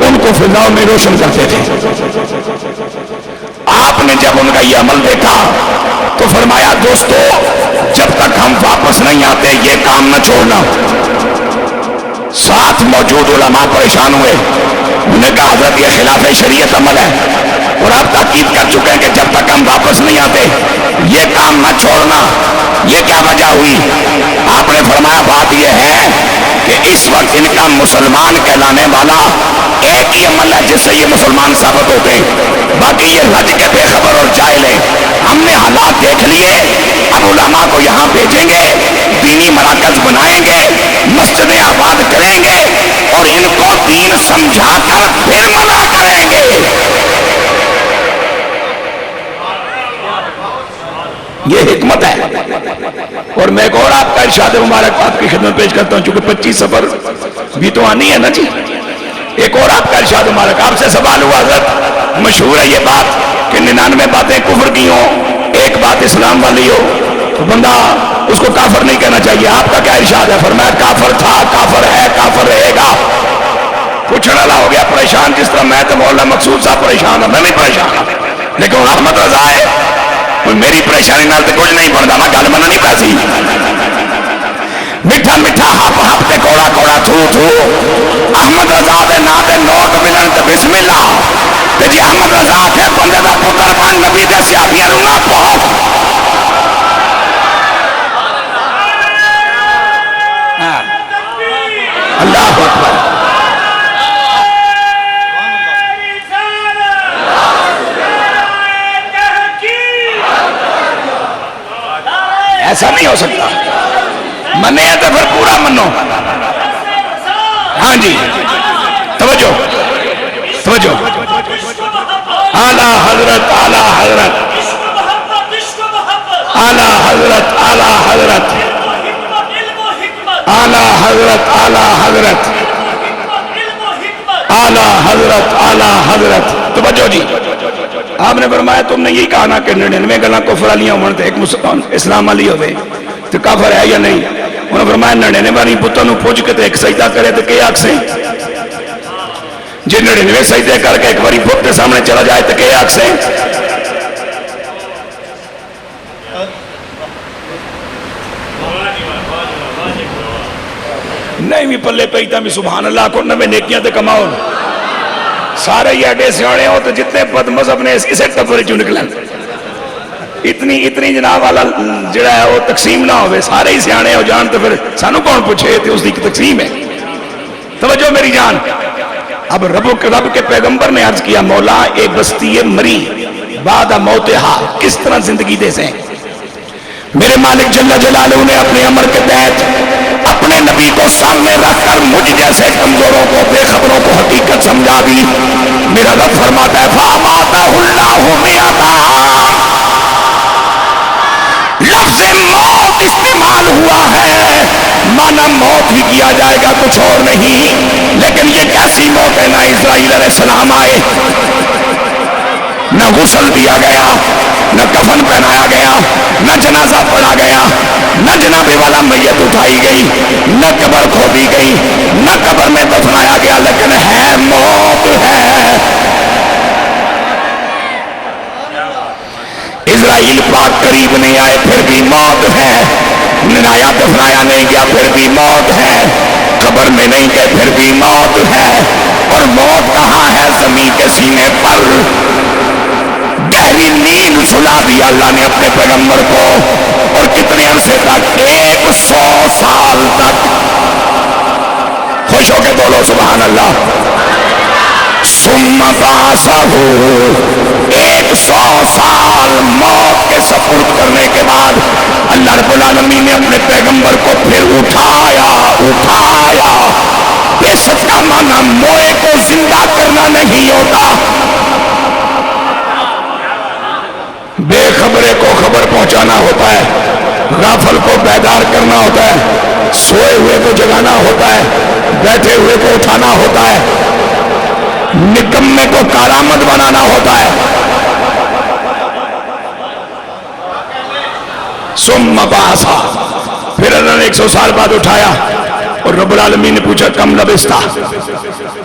ان کو فضاؤں میں روشن کرتے تھے۔ آپ نے جب ان کا یہ عمل دیکھا تو فرمایا دوستو جب تک ہم واپس نہیں آتے یہ کام نہ چھوڑنا۔ ساتھ موجود علماء پریشان ہوئے، انہوں نے کہا حضرت یہ خلاف شریعت عمل ہے، اور آپ تاکید کر چکے ہیں کہ جب تک ہم واپس نہیں آتے یہ کام نہ چھوڑنا، یہ کیا وجہ ہوئی؟ آپ نے فرمایا بات یہ ہے کہ اس وقت ان کا مسلمان کہلانے والا ایک ہی عمل ہے جس سے یہ مسلمان ثابت ہوتے ہیں، باقی یہ رج کے بے خبر اور جاہل ہیں۔ ہم نے حالات دیکھ لیے، اب علماء کو یہاں بھیجیں گے، دینی مراکز بنائیں گے، مسجدیں آباد کریں گے اور ان کو دین سمجھا کر پھر منع کریں گے۔ یہ حکمت ہے۔ اور میں ایک اور آپ کا ارشاد مبارک آپ کی خدمت پیش کرتا ہوں، چونکہ 25 سفر بھی تو آنی ہے نا جی۔ ایک اور آپ کا ارشاد مبارک، آپ سے سوال ہوا حضرت، مشہور ہے یہ بات کہ 99 باتیں کفر کی ہوں ایک بات اسلام والی ہو تو بندہ اس کو کافر نہیں کہنا چاہیے۔ آپ کا کیا ارشاد ہے؟ فرمایا کافر تھا، کافر ہے، کافر رہے گا۔ پوچھنے والا ہو گیا پریشان، جس طرح میں تو مولانا مقصود صاحب پریشان ہوں، میں بھی پریشان ہوں، لیکن وہ احمد رضا ہے، میری پریشانی نال تے کچھ نہیں بنتا، میں گل مننی پیسی۔ میٹھا میٹھا ہپ ہپ تے کوڑا کوڑا تھو تھو، احمد رضا دے نا تے نوٹ ملن تے بسم اللہ، تے جی احمد رضا کے بندے دا پتر بن نبی دے صحابیاں نوں نہ پہنچ۔ اللہ اکبر۔ ایسا نہیں ہو سکتا، منے ہے تو پھر پورا منو۔ ہاں جی توجہ توجہ، اعلیٰ حضرت اعلیٰ حضرت اعلیٰ حضرت اعلیٰ حضرت اعلیٰ حضرت اعلیٰ حضرت اعلیٰ حضرت اعلیٰ حضرت توجہ جی۔ آپ نے فرمایا تم نے یہی کہا نا کہ 99 گلاں کفر والیاں ہون تے ایک مسلمان اسلام والی ہوے تے کافر ہے یا نہیں؟ انہوں نے فرمایا 99 باری پتر نوں پوچھ کے تے ایک سجدہ کرے تے کہ آکھ سے جے 99 سجدے کر کے ایک باری بت کے سامنے چلا جائے تے کہ آکھ سے نہیں بھی پلے پہ بھی سبحان اللہ کو نہ میں نیکیاں تے کماؤ سارے ہی ایڈے سیانے ہو تو جتنے بد مذہب نے اسے ٹبر چوں نکلن اتنی جناب والا جڑا ہے وہ تقسیم نہ ہوئے سارے ہی سیانے ہو جان تو پھر سانو کون پوچھے تو اس کی تقسیم ہے. توجہ میری جان. اب رب کے پیغمبر نے عرض کیا مولا ایک بستی مری بعد موتہا کس طرح زندگی دے سے میرے مالک جل جلالہ نے اپنے امر کے تحت اپنے نبی کو سامنے رکھ کر مجھ جیسے کمزوروں کو بے خبروں کو حقیقت سمجھا دی. میرا رب فرماتا ہے فَأَمَاتَهُ اللَّهُ مِئَةَ عَامٍ. لفظ موت استعمال ہوا ہے مانا موت ہی کیا جائے گا کچھ اور نہیں. لیکن یہ کیسی موت ہے؟ نہ اسرائیل علیہ السلام آئے نہ غسل دیا گیا نہ کفن پہنایا گیا نہ جنازہ پڑھا گیا نہ جنابے والا میت اٹھائی گئی نہ قبر کھودی گئی نہ قبر میں دفنایا گیا لیکن ہے موت ہے. اسرائیل پاک قریب نہیں آئے پھر بھی موت ہے. ننایا دفنایا نہیں گیا پھر بھی موت ہے. قبر میں نہیں گئے پھر بھی موت ہے. اور موت کہاں ہے؟ زمین کے سینے پر. گہری نیند سلا دیا اللہ نے اپنے پیغمبر کو اور کتنے عرصے تک 100 سال تک. خوش ہو کے بولو سبحان اللہ. ثم بعثہ 100 سال موت کے سپرد کرنے کے بعد اللہ رب العالمین نے اپنے پیغمبر کو پھر اٹھایا. بے شک کا معنی موئے کو زندہ کرنا نہیں ہوتا. بے خبرے کو خبر پہنچانا ہوتا ہے. غافل کو بیدار کرنا ہوتا ہے. سوئے ہوئے کو جگانا ہوتا ہے. بیٹھے ہوئے کو اٹھانا ہوتا ہے. نکمے کو کارآمد بنانا ہوتا ہے. ثم بعثہ پھر اللہ نے 100 سال بعد اٹھایا اور رب العالمین نے پوچھا کم لبثتا.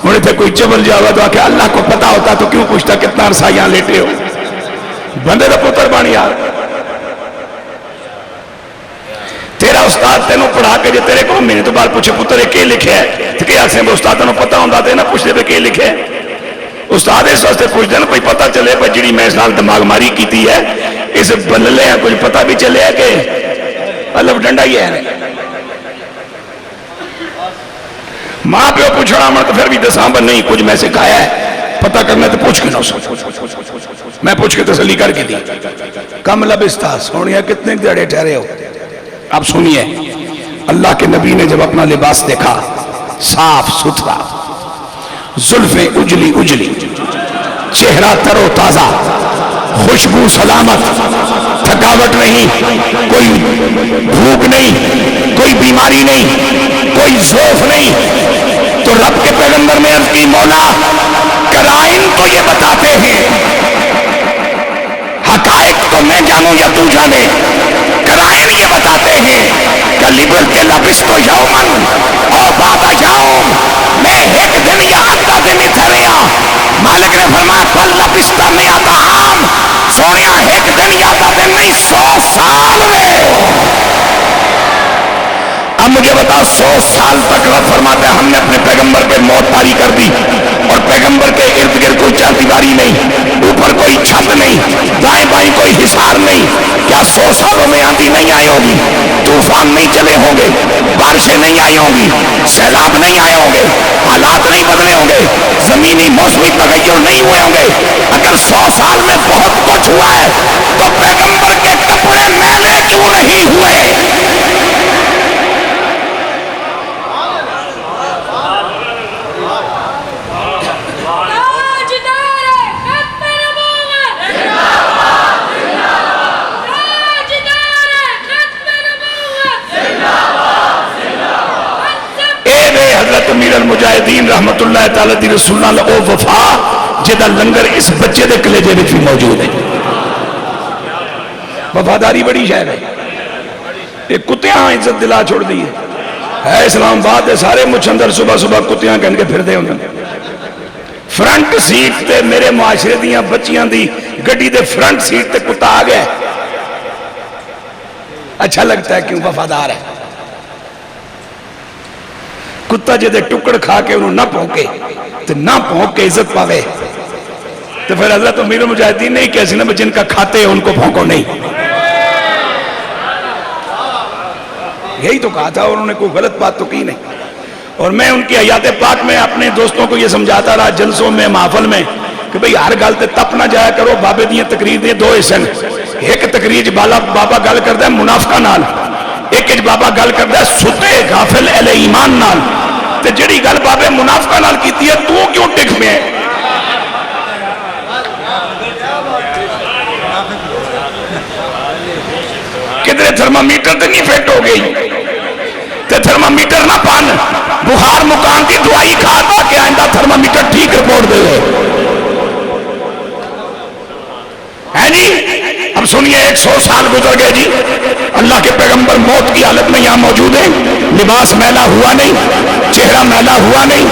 انہیں تھے کوئی چبل جاوا تو کہ اللہ کو پتا ہوتا تو کیوں پوچھتا کتنا عرصہ یہاں لیٹے ہو. بندے دا پتر بانی یار تیرا استاد تینوں پڑھا کے جو تیرے کو مہینے تو بعد پوچھے پتر کے لکھے ہے تو کیا سے استاد تینوں پتا ہوتا تھے نہ پوچھتے پہ کے لکھے. استاد اس واسطے پوچھتے ہیں کوئی پتا چلے پر جڑی میں اس نال دماغ ماری کیتی ہے اس بللے ہیں کچھ پتا بھی چلے ہے کہ الف ڈنڈا ہی ہے. ماں پیو پوچھنا مر تو پھر بھی دساں پر نہیں کچھ میں سکھایا ہے پتا کرنا تو پوچھ کے نہ میں پوچھ کے تسلی کر کے دی. کم لبثتا سونیا کتنے دیڑے ٹھہرے ہو. اب سنیے اللہ کے نبی نے جب اپنا لباس دیکھا صاف ستھرا زلفیں اجلی چہرہ تر و تازہ خوشبو سلامت تھکاوٹ نہیں کوئی بھوک نہیں کوئی بیماری نہیں کوئی ضعف نہیں تو رب کے پیغمبر نے عرض کی مولا قرائن تو یہ بتاتے ہیں حقائق تو میں جانوں یا تو جانے قرائن یہ بتاتے ہیں کہ لبل کے لبس تو یومن اور بادا یوم میں ایک دن یا آدھا دن اتھریا. مالک نے فرمایا پل لبستا میں آتا عام سونیا ایک دن یا آدھا دن نہیں 100 سال میں. اب مجھے بتا 100 سال تک رب فرماتا ہے ہم نے اپنے پیغمبر پہ موت طاری کر دی اور پیغمبر کے ارد گرد کوئی چار دیواری نہیں اوپر کوئی چھت نہیں دائیں بائیں کوئی حصار نہیں. کیا 100 سالوں میں آندھی نہیں آئی ہوگی طوفان نہیں چلے ہوں گے بارشیں نہیں آئی ہوں گی سیلاب نہیں آئے ہوں گے حالات نہیں بدلے ہوں گے زمینی موسمی تغیر نہیں ہوئے ہوں گے. اگر 100 سال میں بہت کچھ ہوا ہے تو پیغمبر کے کپڑے میلے کیوں نہیں ہوئے؟ امیر المجاہدین رحمت اللہ تعالی دی رسول اللہ او وفا جدا لنگر اس بچے دے کلیجے میں بھی موجود ہے. وفاداری بڑی شاید ہے. ایک کتیاں عزت دلا چھوڑ دی ہے اسلام آباد دے سارے مچھندر صبح صبح کتیاں کہن کے پھر دے ہوں. فرنٹ سیٹ تے میرے معاشرے دیاں بچیاں دی گڈی دے فرنٹ سیٹ تے کتا آ گیا. اچھا لگتا ہے کیوں وفادار ہے. کتا جدے ٹکڑ کھا کے انہوں نہ پھونکے تو نہ پھونک کے عزت پاوے، تو پھر حضرت امیر المجاہدین نے کیسی نہ جن کا کھاتے ہیں ان کو پھونکو نہیں، یہی تو کہا تھا، اور انہوں نے کوئی غلط بات تو کی نہیں۔ اور میں ان کی حیات پاک میں اپنے دوستوں کو یہ سمجھاتا رہا جلسوں میں محفل میں کہ بھئی ہر گل تے تپ نہ جایا کرو، بابے دیاں تقریر دے دو حصے، ایک تقریر بابا گل کردا ہے منافقاں نال، ایک بابا گل کردا ہے ستے غافل اہل ایمان نال، تے جڑی گل بابے منافقاں نال کیتی ہے تو کیوں ٹک پیا ہے؟ کدھر تھرمامیٹر تے نہیں فٹ ہو گئی تے تھرمامیٹر نہ پان، بخار مکان کی دوائی کھا تاکہ آئندہ تھرمامیٹر ٹھیک رپورٹ دے گئے ہے جی۔ اب سنیے 100 سال گزر گئے جی، اللہ کے پیغمبر موت کی حالت میں یہاں موجود ہیں، لباس میلا ہوا نہیں، چہرہ میلا ہوا نہیں،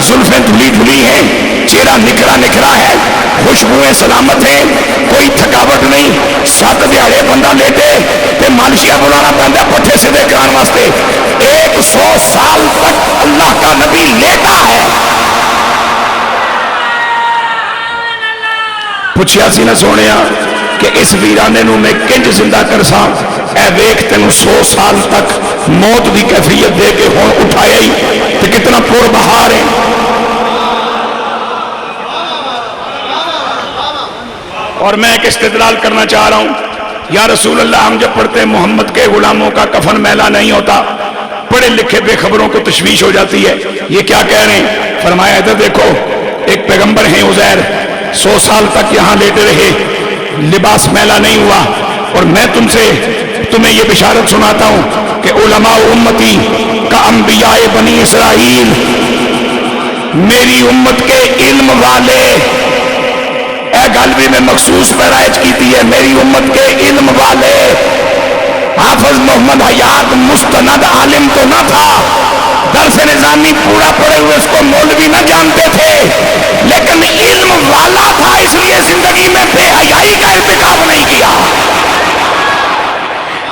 زلفیں دھلی دھلی ہیں، چہرہ نکھرا نکھرا ہے، خوشبوئیں سلامت ہیں، کوئی تھکاوٹ نہیں، 7 دیہڑے بندہ لیٹے تے مالشیا بلانا پہنتا پٹھے سیدھے کران واسطے، 100 سال تک اللہ کا نبی لیٹا ہے۔ پوچھیا سی نہ سونیا کہ اس ویرانے نو میں کنج زندہ کرساں، اے ویکھ تینوں 100 سال تک موت دی کیفیت دے کے ہون اٹھایا ہی تے کتنا پور بہار ہے۔ اور میں ایک استدلال کرنا چاہ رہا ہوں، یا رسول اللہ ہم جب پڑھتے ہیں محمد کے غلاموں کا کفن میلا نہیں ہوتا، پڑھے لکھے بے خبروں کو تشویش ہو جاتی ہے، یہ کیا کہہ رہے ہیں؟ فرمایا ادھر دیکھو، ایک پیغمبر ہیں عزیر، 100 سال تک یہاں لیٹے رہے، لباس میلا نہیں ہوا، اور میں تمہیں یہ بشارت سناتا ہوں کہ علماء امتی کا انبیاء بنی اسرائیل، میری امت کے علم والے، اے گل بھی میں مخصوص پیرائج کی ہے، میری امت کے علم والے، حافظ محمد حیات مستند عالم تو نہ تھا، درس نظامی پورا پڑے ہوئے اس کو مولوی نہ جانتے تھے، لیکن علم والا تھا، اس لیے زندگی میں بے حیائی کا ارتکاب نہیں کیا،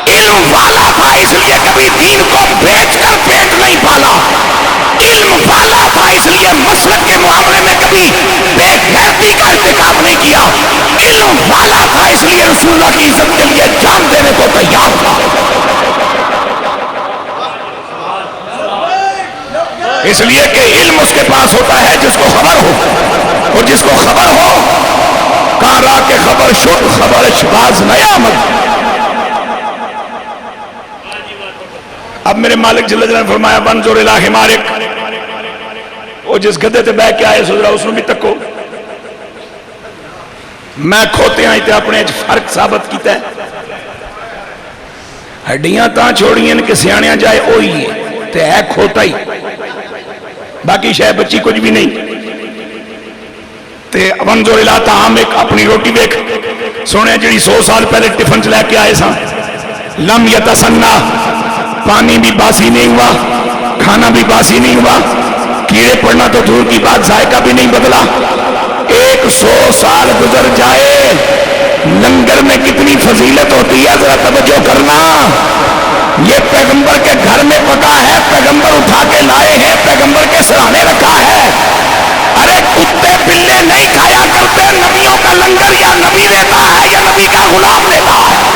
علم والا تھا اس لیے کبھی دین کو بیچ کر پیٹ نہیں پالا، علم والا تھا اس لیے مسلک کے معاملے میں کبھی بے غیرتی کا ارتکاب نہیں کیا، علم والا تھا اس لیے رسول اللہ کی عزت کے لیے جان دینے کو تیار تھا۔ اس لیے کہ علم اس کے پاس ہوتا ہے جس کو خبر ہو، اور جس کو خبر ہو کہاں را کے خبر شد خبر شباز نیامد۔ اب میرے مالک جل جلالہ نے فرمایا بنظر الی حمارک، وہ جس گدے تے بیٹھ کے آئے سوچ اس نے بھی تکو، میں کھوتے آئی تے اپنے فرق ثابت کیتا ہے، ہڈیاں تاں چھوڑی ہیں کہ سیاڑیاں جائے اوہی ہے تے ہے کھوتا ہی، باقی شاید بچی کچھ بھی نہیں۔ تے منظور الی طعام، ایک اپنی روٹی دیکھ سونے جڑی 100 سال پہلے ٹفن چ لے کے آئے ساں، لم یتسنہ، پانی بھی باسی نہیں ہوا، کھانا بھی باسی نہیں ہوا، کیڑے پڑنا تو دور کی بات، ذائقہ بھی نہیں بدلا۔ 100 سال گزر جائے، لنگر میں کتنی فضیلت ہوتی ہے ذرا توجہ کرنا، یہ پیغمبر کے گھر میں پکا ہے، پیغمبر اٹھا کے لائے ہیں، پیغمبر کے سرانے رکھا ہے، ارے کتے بلے نہیں کھایا کرتے، نبیوں کا لنگر یا نبی دیتا ہے یا نبی کا غلام دیتا ہے۔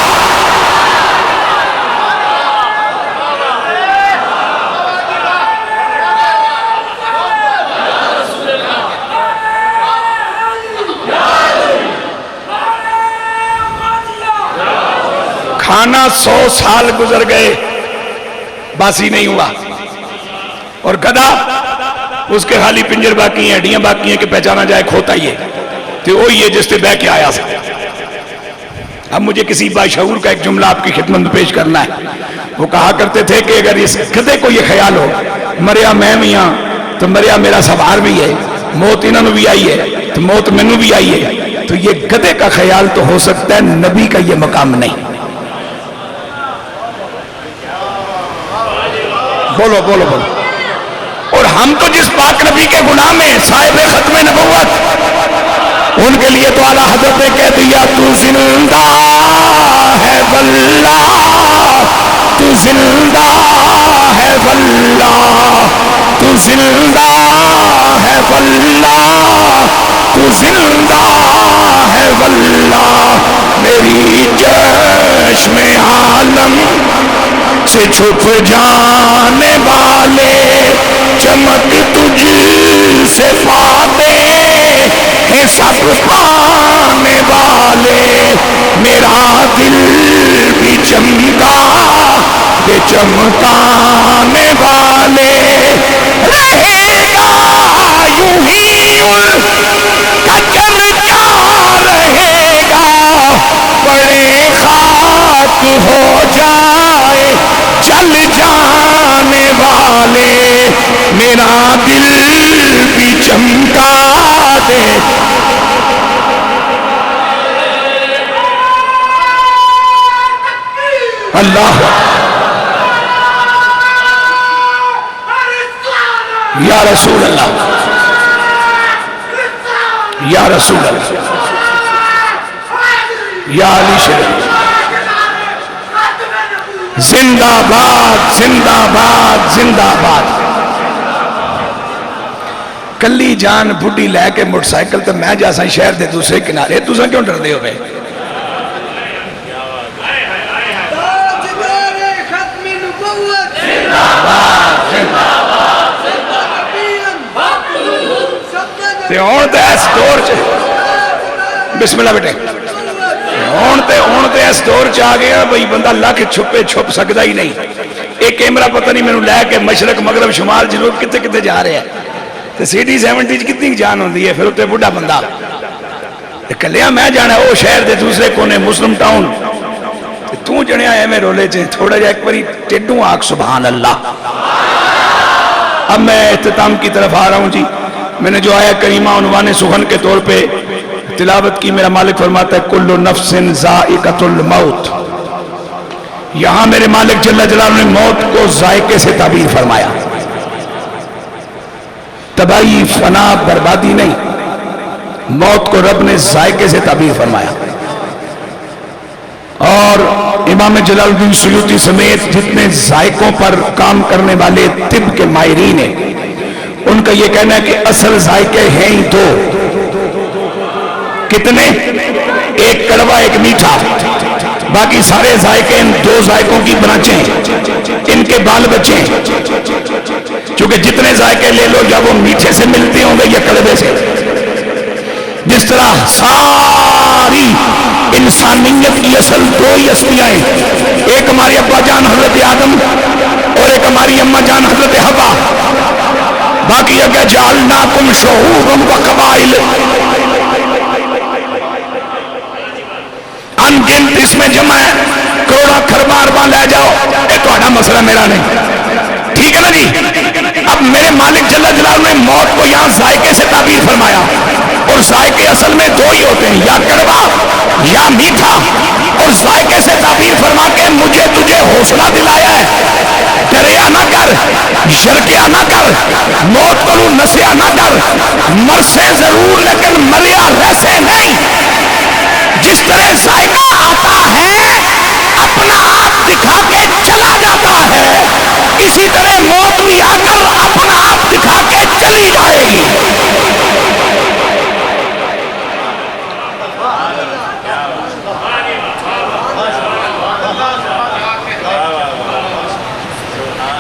کھانا 100 سال گزر گئے باسی نہیں ہوا، اور گدھا اس کے خالی پنجر باقی ہیں، ہڈیاں باقی ہیں کہ پہچانا جائے کھوتا ہی ہے، تو وہی ہے جس سے بہ کے آیا سا۔ اب مجھے کسی باشعور کا ایک جملہ آپ کی خدمت میں پیش کرنا ہے، وہ کہا کرتے تھے کہ اگر اس گدھے کو یہ خیال ہو مریا میں میاں تو مریا میرا سوار بھی ہے، موت انہوں نے بھی آئی ہے تو موت مینوں بھی آئی ہے، تو یہ گدھے کا خیال تو ہو سکتا ہے، نبی کا یہ مقام نہیں۔ بولو بولو بولو۔ اور ہم تو جس پاک نبی کے غلام ہیں، صاحب ختم نبوت، ان کے لیے تو اعلیٰ حضرت نے کہہ دیا تو زندہ ہے واللہ، تو زندہ ہے واللہ، تو زندہ ہے واللہ، تو زندہ ہے واللہ، میری چشم عالم سے چھپ جانے والے، چمک تجھ سے پاتے ہیں سب پانے والے، میرا دل بھی چمکا کہ چمکانے والے، رہے گا یوں ہی کا چرچا رہے گا، بڑے خاک ہو جائے چل جانے والے، میرا دل بھی چمکا دے۔ اللہ یا رسول اللہ، یا رسول اللہ، یا علی شریف، زندہ باد زندہ باد زندہ باد۔ کلی جان بڑھی لے کے موٹر سائیکل تو میں جاسا شہر دے دوسرے کنارے، تساں کیوں ڈر دے ہوئے؟ ہون تے اس دور چ بسم اللہ بیٹے، ہون تے اس دور چ آ گیا بھئی بندہ لکھ چھپے چھپ سکتا ہی نہیں۔ ایک کیمرہ پتہ نہیں میں لے کے مشرق مغرب شمال جنوب کتے کتے جا رہے ہیں، تے سی ڈی 70 کتنی جان ہوندی ہے، پھر اتنے بڑھا بندہ کلیا میں جانا وہ شہر دے دوسرے کونے مسلم ٹاؤن، تو جنیا ہے میں رولے چ تھوڑا جا ایک باری ٹیڈوں آگ سبحان اللہ۔ اب میں اختتام کی طرف آ رہا ہوں جی۔ میں نے جو آیا کریمہ عنوان سخن کے طور پہ تلاوت کی، میرا مالک فرماتا ہے کل نفس ذائقۃ الموت۔ یہاں میرے مالک جل جلالہ نے موت کو ذائقے سے تعبیر فرمایا، تباہی فنا بربادی نہیں، موت کو رب نے ذائقے سے تعبیر فرمایا۔ اور امام جلال الدین سیوطی سمیت جتنے ذائقوں پر کام کرنے والے طب کے ماہرین ہیں، ان کا یہ کہنا ہے کہ اصل ذائقے ہیں ہی دو۔ کتنے؟ ایک کڑوا ایک میٹھا، باقی سارے ذائقے ان دو ذائقوں کی برانچیں ہیں، ان کے بال بچے ہیں، چونکہ جتنے ذائقے لے لو یا وہ میٹھے سے ملتے ہوں گے یا کڑوے سے۔ جس طرح ساری انسانیت کی اصل دو ہی ہستیاں ہیں، ایک ہماری ابا جان حضرت آدم اور ایک ہماری اماں جان حضرت حوا، باقی اگر جعلناکم شعوبا وقبائل، ان گنت اس میں جمع ہے، کروڑا کھربا ارباں لے جاؤ، یہ تہاڈا مسئلہ میرا نہیں، ٹھیک ہے نا جی۔ اب میرے مالک جل جلالہ نے موت کو یہاں ذائقے سے تعبیر فرمایا، اور ذائقے اصل میں دو ہی ہوتے ہیں، یا کڑوا یا میٹھا، اور ذائقے سے تعبیر فرما کے مجھے تجھے حوصلہ دلایا ہے، ڈریا نہ کر، شرکیا نہ کر، موت کو نسیا نہ کر، مرسے ضرور لیکن مریا رہسے نہیں۔ جس طرح ذائقہ آتا ہے اپنا آپ دکھا کے چلا جاتا ہے، اسی طرح موت بھی آ کر اپنا آپ دکھا کے چلی جائے گی۔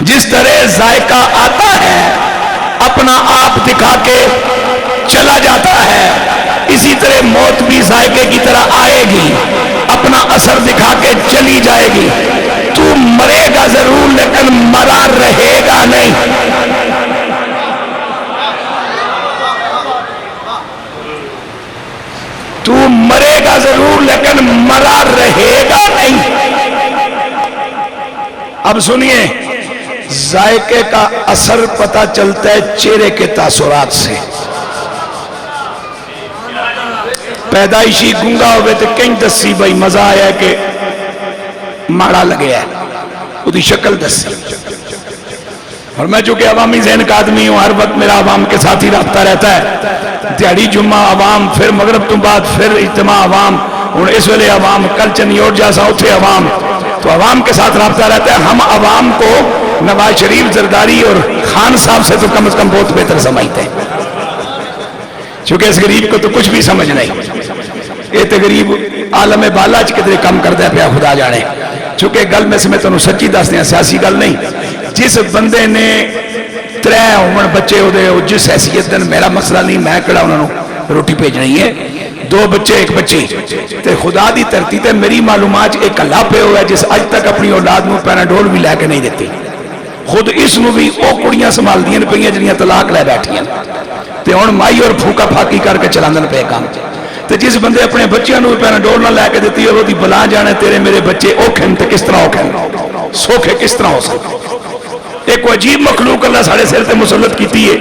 جس طرح ذائقہ آتا ہے اپنا آپ دکھا کے چلا جاتا ہے، اسی طرح موت بھی ذائقے کی طرح آئے گی، اپنا اثر دکھا کے چلی جائے گی۔ تو مرے گا ضرور لیکن مرا رہے گا نہیں۔ تو مرے گا ضرور لیکن مرا رہے گا نہیں۔ اب سنیے، ذائقے کا اثر پتہ چلتا ہے چہرے کے تاثرات سے۔ پیدائشی گنگا ہوئے تو کہیں دسی بھائی مزہ آیا ہے کہ ماڑا لگے ہے، وہ شکل دسی۔ اور میں چونکہ عوامی ذہن کا آدمی ہوں، ہر وقت میرا عوام کے ساتھ ہی رابطہ رہتا ہے، دیہڑی جمعہ عوام، پھر مغرب تو بعد پھر اجتماع عوام، اور اس ویلے عوام، کل چنی اور جیسا اتھے عوام، تو عوام کے ساتھ رابطہ رہتا ہے۔ ہم عوام کو نواز شریف زرداری اور خان صاحب سے تو کم از کم بہت بہتر سمجھتے ہیں، چونکہ اس غریب کو تو کچھ بھی سمجھ نہیں، یہ تو غریب عالم بالا چ کدھر کم کرتا پیا خدا جانے۔ چونکہ گل میں تمہیں سچی دس دیا، سیاسی گل نہیں، جس بندے نے 3 ہومن بچے وہ جس حیثیت دن، میرا مسئلہ نہیں، میں کہڑا انہوں نے روٹی بھیجنی ہے، 2 بچے 1 بچی، تے خدا دی دھرتی تے میری معلومات ایک اللہ پہ ہوا ہے جس اج تک اپنی اولاد نو پیناڈول بھی لے کے نہیں دیتی، خود اس نو بھی وہ کڑیاں سنبھال دیاں پئیاں جڑیاں طلاق لے بیٹھیاں تے ہن مائی اور پھوکا پھاکی کر کے چلاندن پے کام، تے جس بندے اپنے بچیاں نو پیناڈول نہ لے کے دیتی ہے وہ دی بلا جانے تیرے میرے بچے اوکھے تے کس طرح اوکھے سوکھے کس طرح ہو سکتے۔ ایک عجیب مخلوق اللہ ساڑھے سر تے مسلط کیتی ہے،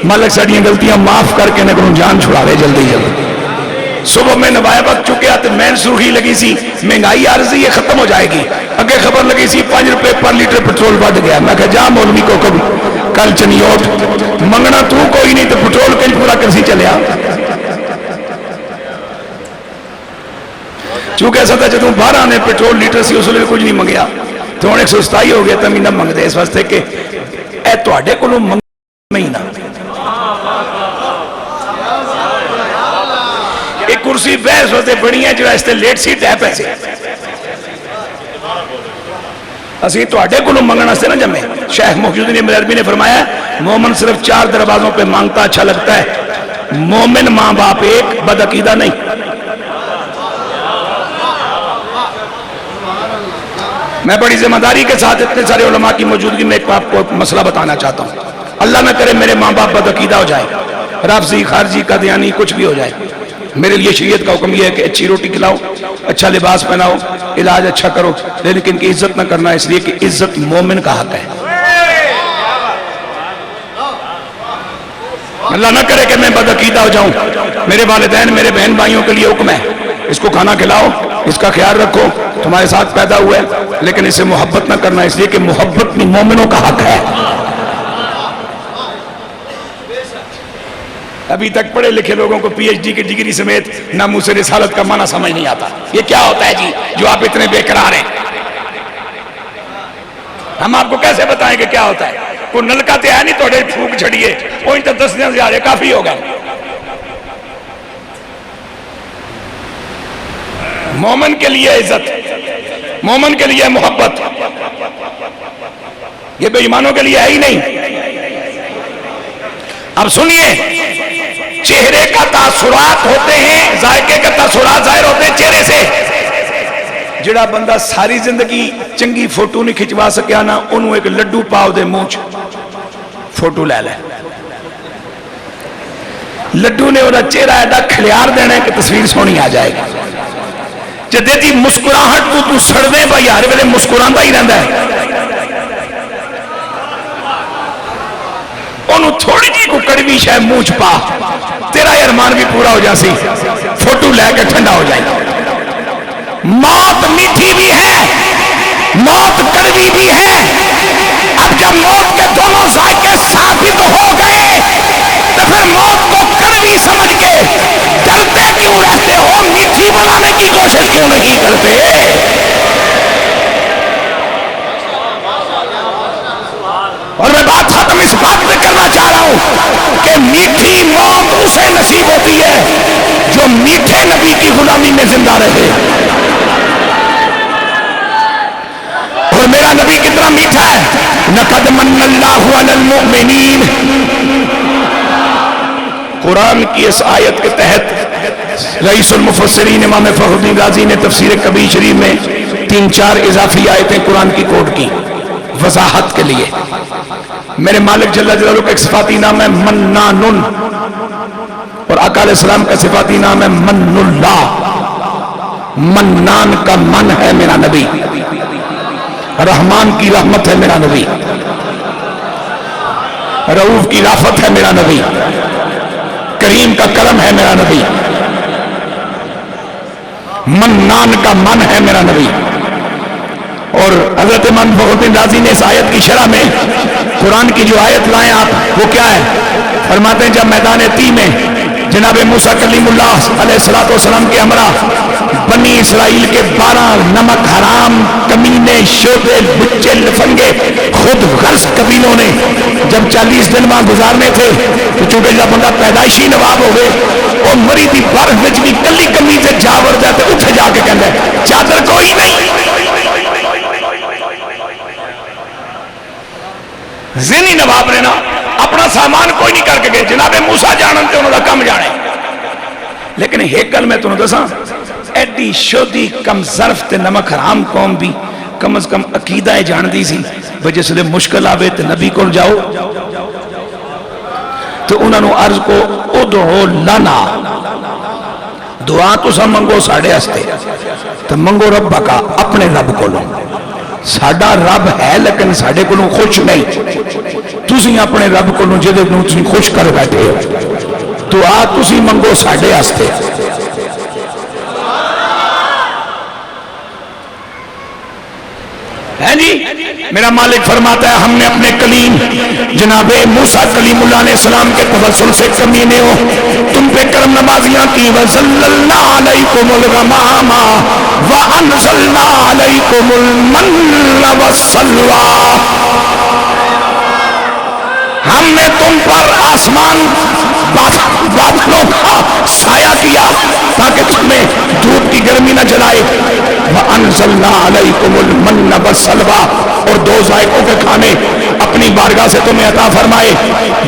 مالک ساڑھیاں غلطیاں معاف کر کے نگروں جان چھڑاوے جلدی جلدی۔ صبح میں نوائے وقت چکے آتے مین سرخی لگی سی مہنگائی عارضی یہ ختم ہو جائے گی، اگے خبر لگی سی 5 روپے پر لیٹر پٹرول بڑھ گیا، میں کہا جا مولوی کو کل چنیوٹ منگنا تو کوئی نہیں تو پٹرول کہیں پورا کرسی چلیا، چونکہ ایسا تھا جدوں 12 نے پٹرول لیٹر سی اس لیے کچھ نہیں منگیا تو ہوں 127 ہو گیا تو میں نہ منگ دے، اس واسطے کہ اے تواڈے کولوں منگ نہیں نہ ایک کرسی بحث ہوتے بڑی ہیں جو ایسے لیٹ سی ٹیپ ایسے اسی تو آڈے کو منگنا سے نہ جمیں۔ شیخ محی الدین ابن عربی نے فرمایا مومن صرف 4 دروازوں پہ مانگتا اچھا لگتا ہے، مومن ماں باپ ایک، بدعقیدہ نہیں۔ میں بڑی ذمہ داری کے ساتھ اتنے سارے علماء کی موجودگی میں ایک آپ کو مسئلہ بتانا چاہتا ہوں، اللہ نہ کرے میرے ماں باپ بدعقیدہ ہو جائے، رافضی خارجی قادیانی کچھ بھی ہو جائے، میرے لیے شریعت کا حکم یہ ہے کہ اچھی روٹی کھلاؤ، اچھا لباس پہناؤ، علاج اچھا کرو، لیکن ان کی عزت نہ کرنا، اس لیے کہ عزت مومن کا حق ہے۔ اللہ نہ کرے کہ میں بدعقیدہ ہو جاؤں، میرے والدین میرے بہن بھائیوں کے لیے حکم ہے اس کو کھانا کھلاؤ، اس کا خیال رکھو، تمہارے ساتھ پیدا ہوا ہے لیکن اسے محبت نہ کرنا، اس لیے کہ محبت مومنوں کا حق ہے۔ ابھی تک پڑھے لکھے لوگوں کو پی ایچ ڈی کی ڈگری سمیت ناموس رسالت کا معنی سمجھ نہیں آتا، یہ کیا ہوتا ہے جی جو آپ اتنے بے قرار ہیں؟ ہم آپ کو کیسے بتائیں کہ کیا ہوتا ہے؟ کوئی نلکا تے ہے نہیں توڑے پھوک چھڑیے کوئی تو 10 دن زیادہ کافی ہوگا۔ مومن کے لیے عزت، مومن کے لیے محبت، یہ بے ایمانوں کے لیے ہے ہی نہیں۔ اب سنیے، چہرے کا تاثرات ہوتے ہیں، ذائقے کا تاثرات ظاہر ہوتے ہیں چہرے سے۔ جڑا بندہ ساری زندگی چنگی فوٹو نہیں کھچوا سکیا نا، انہوں ایک لڈو پاؤ دے موچ فوٹو لے لے، لڈو نے وہ چہرہ ایڈا کھلیار دینا ہے کہ تصویر سونی آ جائے گی۔ جدے دی مسکراہٹ تو سڑ دے بھائی ہر ویلے مسکراندہ ہی رہندا ہے، انہوں تھوڑی جی کو کڑوی شے منہ چ پا، تیرا ارمان بھی پورا ہو جاسی، فوٹو لے کے ٹھنڈا ہو جائے۔ موت میٹھی بھی ہے، موت کڑوی بھی ہے، اب جب موت کے دونوں ذائقے ثابت ہو گئے تو پھر موت کو کڑوی سمجھ کے ڈرتے کیوں رہتے ہو؟ میٹھی بنانے کی کوشش کیوں نہیں کرتے؟ اور میں بات ختم اس بات پہ کرنا چاہ رہا ہوں کہ میٹھی موت اسے نصیب ہوتی ہے جو میٹھے نبی کی غلامی میں زندہ رہے۔ اور میرا نبی کتنا میٹھا ہے، لَقَدْ مَنَّ اللَّهُ عَلَى الْمُؤْمِنِينَ۔ قرآن کی اس آیت کے تحت رئیس المفسرین امام فخر الدین رازی نے تفسیر کبیر شریف میں 3-4 اضافی آیتیں قرآن کی کوٹ کی وضاحت کے لیے۔ میرے مالک جل جلالہ کا ایک صفاتی نام ہے منان، اور آقا علیہ السلام کا صفاتی نام ہے من اللہ۔ منان کا من ہے میرا نبی، رحمان کی رحمت ہے میرا نبی، رؤوف کی رافت ہے میرا نبی، کریم کا کرم ہے میرا نبی، منان کا من ہے میرا نبی۔ اور حضرت امام فخر الدین رازی نے اس آیت کی شرح میں قرآن کی جو آیت لائیں آپ وہ کیا ہے؟ فرماتے ہیں جب میدان طی میں جناب موسیٰ کلیم اللہ علیہ السلام کے ہمراہ بنی اسرائیل کے 12 نمک حرام کمینے نمونے شعبے بچے لفنگے خود غرض قبیلوں نے جب 40 دن وہاں گزارنے تھے تو چونکہ جب بندہ پیدائشی نواب ہو گئے وہ مری دی برف وچ بھی کلی کمی سے جا وڑ جاتے اتنے جا کے کہندا ہے چادر کوئی نہیں. ذہنی نواب نے نا اپنا سامان کوئی نہیں کر کے گئے. جناب موسیٰ جانن تے انہوں دا کم جانے. لیکن ایک گل میں تمہیں دساں ایڈی شودی کم ظرف تے نمک حرام قوم بھی کم از کم عقیدہ جان دی سی بھئی جس لئے مشکل آوے تے نبی کو جاؤ تو انہوں نے عرض کو ادعو لنا دعا تو سا منگو ساڑے ہستے تو منگو رب کا اپنے رب کو لو. ساڑا رب ہے لیکن ساڑے کو خوش نہیں. تسی اپنے رب کو لو جدے کو تسی خوش کر بیٹھے ہو دعا تسی منگو ساڑے ہستے. ہے جی میرا مالک فرماتا ہے ہم نے اپنے کلیم جناب موسیٰ کلیم اللہ علیہ السلام کے توسل سے کمینے ہو تم پہ کرم نمازیاں کی وَزَلَّلْنَا عَلَيْكُمُ الْغَمَامَ وَأَنزَلْنَا عَلَيْكُمُ الْمَنَّ وَالسَّلْوَىٰ. ہم نے تم پر آسمان بادلوں کا سایہ کیا تاکہ تمہیں دھوپ کی گرمی نہ جلائے. وَأَنزَلْنَا عَلَيْكُمُ الْمَنَّ وَالسَّلْوَىٰ اور 2 ذائقوں کے کھانے اپنی بارگاہ سے تمہیں عطا فرمائے.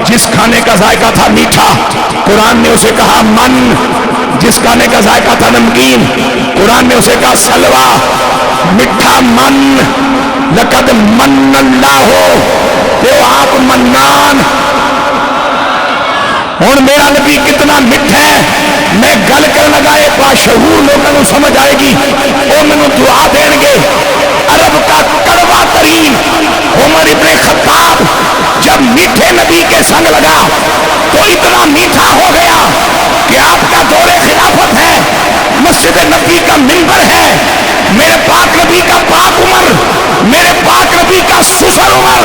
جس کھانے کا ذائقہ تھا میٹھا قرآن نے اسے کہا من. جس کھانے کا ذائقہ تھا نمکین قرآن نے اسے کہا سلوہ. مٹھا من لقد من اللہ تو آپ منان. اور میرا نبی کتنا میٹھا ہے میں گل کر لگائے باشعور لوگوں کو سمجھ آئے گی وہ میں دعا دیں گے. عرب کا کڑوا ترین عمر ابن خطاب جب میٹھے نبی کے سنگ لگا تو اتنا میٹھا ہو گیا کہ آپ کا دور خلافت ہے مسجد نبی کا منبر ہے میرے پاک نبی کا پاک عمر میرے پاک نبی کا سسر عمر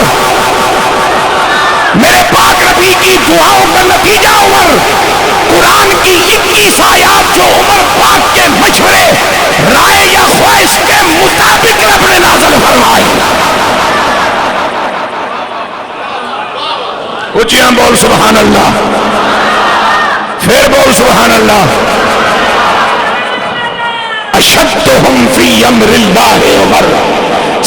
میرے پاک نبی کی دعاؤں کا نتیجہ عمر قرآن کی 21 آیات جو عمر پاک کے مشورے رائے یا خواہش کے مطابق رب نے نازل فرمائی. اچھیاں بول سبحان اللہ پھر بول سبحان اللہ. اشدہم فی امر اللہ عمر.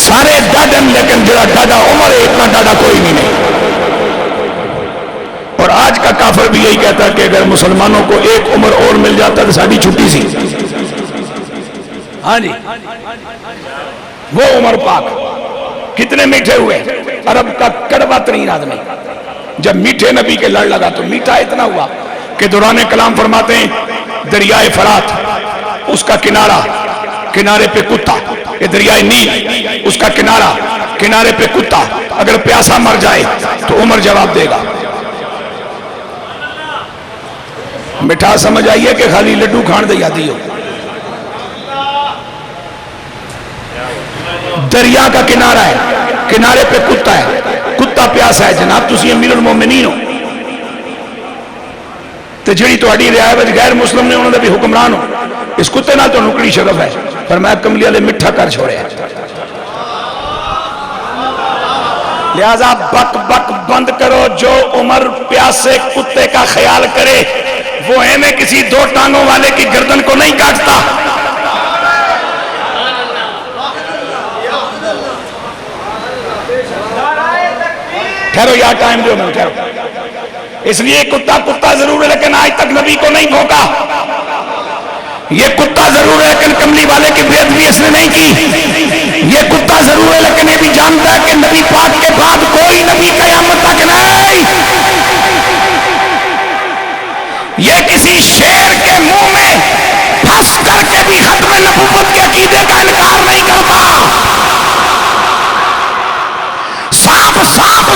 سارے ڈاڈن لیکن جڑا ڈاڈا عمر ہے اتنا ڈاڈا کوئی نہیں. اور آج کا کافر بھی یہی کہتا ہے کہ اگر مسلمانوں کو ایک عمر اور مل جاتا تو ساری چھٹی سی. ہاں جی وہ عمر پاک کتنے میٹھے ہوئے. عرب کا کڑوا ترین آدمی جب میٹھے نبی کے لڑ لگا تو میٹھا اتنا ہوا کہ دوران کلام فرماتے ہیں دریائے فرات اس کا کنارہ کنارے پہ کتا. یہ دریائے نیل اس کا کنارہ کنارے پہ کتا. اگر پیاسا مر جائے تو عمر جواب دے گا. مٹھا سمجھ آئیے کہ خالی لڈو کھان دے یادی ہو. دریا کا کنارہ ہے کنارے پہ کتا ہے کتا پیاسا ہے جناب تسی امیر المومنین ہو تو جڑی تہاڈی رعایت غیر مسلم نے انہوں نے بھی حکمران ہو اس کتے نہ تو نکڑی شرف ہے فرمایا کملی والے مٹھا کر چھوڑے. لہذا بک بک بند کرو. جو عمر پیاسے کتے کا خیال کرے وہ میں کسی 2 ٹانگوں والے کی گردن کو نہیں کاٹتا. ٹھہرو یار ٹائم دو میں ٹھہرو. اس لیے کتا کتا ضرور ہے لیکن آج تک نبی کو نہیں بھونکا. یہ کتا ضرور ہے لیکن کملی والے کی بے ادبی اس نے نہیں کی. یہ کتا ضرور ہے لیکن یہ بھی جانتا ہے کہ نبی پاک کے بعد کوئی نبی قیامت تک نہیں. یہ کسی شیر کے منہ میں پھنس کر کے بھی ختم نبوت کے عقیدے کا انکار نہیں کرتا. سانپ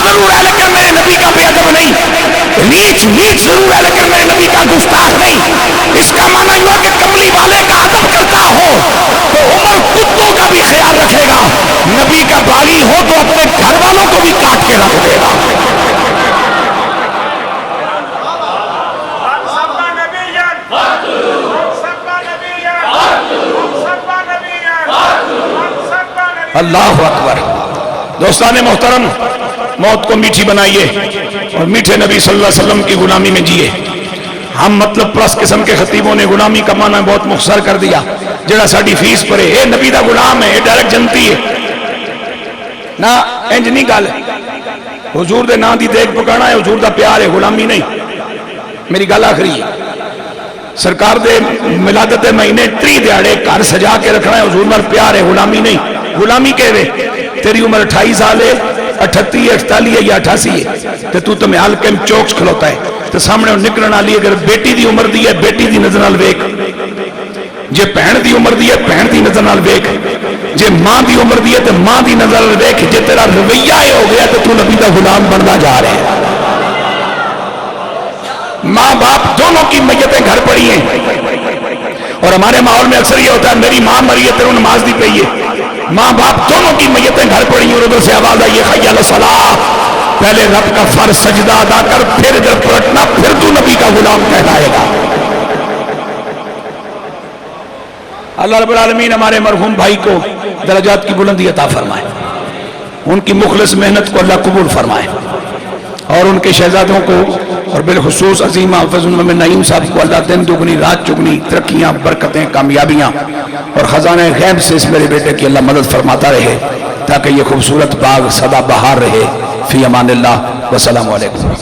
ضرور ہے لیکن میرے نبی کا بے ادب نہیں. ریچھ ضرور ہے لیکن میرے نبی کا گستاخ نہیں. اس کا معنی یہ کہ کملی والے کا ادب کرتا ہو تو عمر کتوں کا بھی خیال رکھے گا. نبی کا باغی ہو تو اپنے گھر والوں کو بھی کاٹ کے رکھ دے گا. اللہ اکبر. دوستان محترم، موت کو میٹھی بنائیے اور میٹھے نبی صلی اللہ علیہ وسلم کی غلامی میں جیے. ہم مطلب پرست قسم کے خطیبوں نے غلامی کا معنی بہت مختصر کر دیا. جڑا ساڈی فیس پرے اے نبی دا غلام ہے، اے ڈائریکٹ جنتی ہے. نہ انج نہیں گل. حضور دے نام دی دیکھ پکانا ہے، حضور دا پیار ہے، غلامی نہیں. میری گل آخری ہے. سرکار دے ملادت دے مہینے 30 دیہڑے گھر سجا کے رکھنا ہے، حضور نال پیار ہے، غلامی نہیں. غلامی کہے تیری عمر 28 سال ہے، 38 ہے، 48 ہے یا 88 ہے تے تو میں حلقے میں چوکس کھلوتا ہے تے سامنے نکلن والی اگر بیٹی دی عمر دی ہے بیٹی دی نظر نال ویکھ، جے بہن دی عمر دی ہے بہن دی نظر نال ویکھ، جے ماں دی عمر دی ہے تے ماں دی نظر نال ویکھ. جے تیرا رویہ یہ ہو گیا تو نبی دا غلام بننا جا رہا ہے. ماں باپ دونوں کی میتیں گھر پڑی ہیں اور ہمارے ماحول میں اکثر یہ ہوتا ہے میری ماں مری ہے تیروں نماز دی پئی ہے. ماں باپ دونوں کی میتیں گھر پڑی ہیں اور ادھر سے آواز آئی ہے حی علی الصلاۃ. پہلے رب کا فرض سجدہ ادا کر، پھر ادھر پلٹنا، پھر تو نبی کا غلام کہلائے گا. اللہ رب العالمین ہمارے مرحوم بھائی کو درجات کی بلندی عطا فرمائے، ان کی مخلص محنت کو اللہ قبول فرمائے، اور ان کے شہزادوں کو اور بالخصوص عظیم حافظ محمد نعیم صاحب کو اللہ دن دگنی رات چگنی ترقیاں، برکتیں، کامیابیاں اور خزانہ غیب سے اس میرے بیٹے کی اللہ مدد فرماتا رہے تاکہ یہ خوبصورت باغ سدا بہار رہے. فی امان اللہ، والسلام علیکم.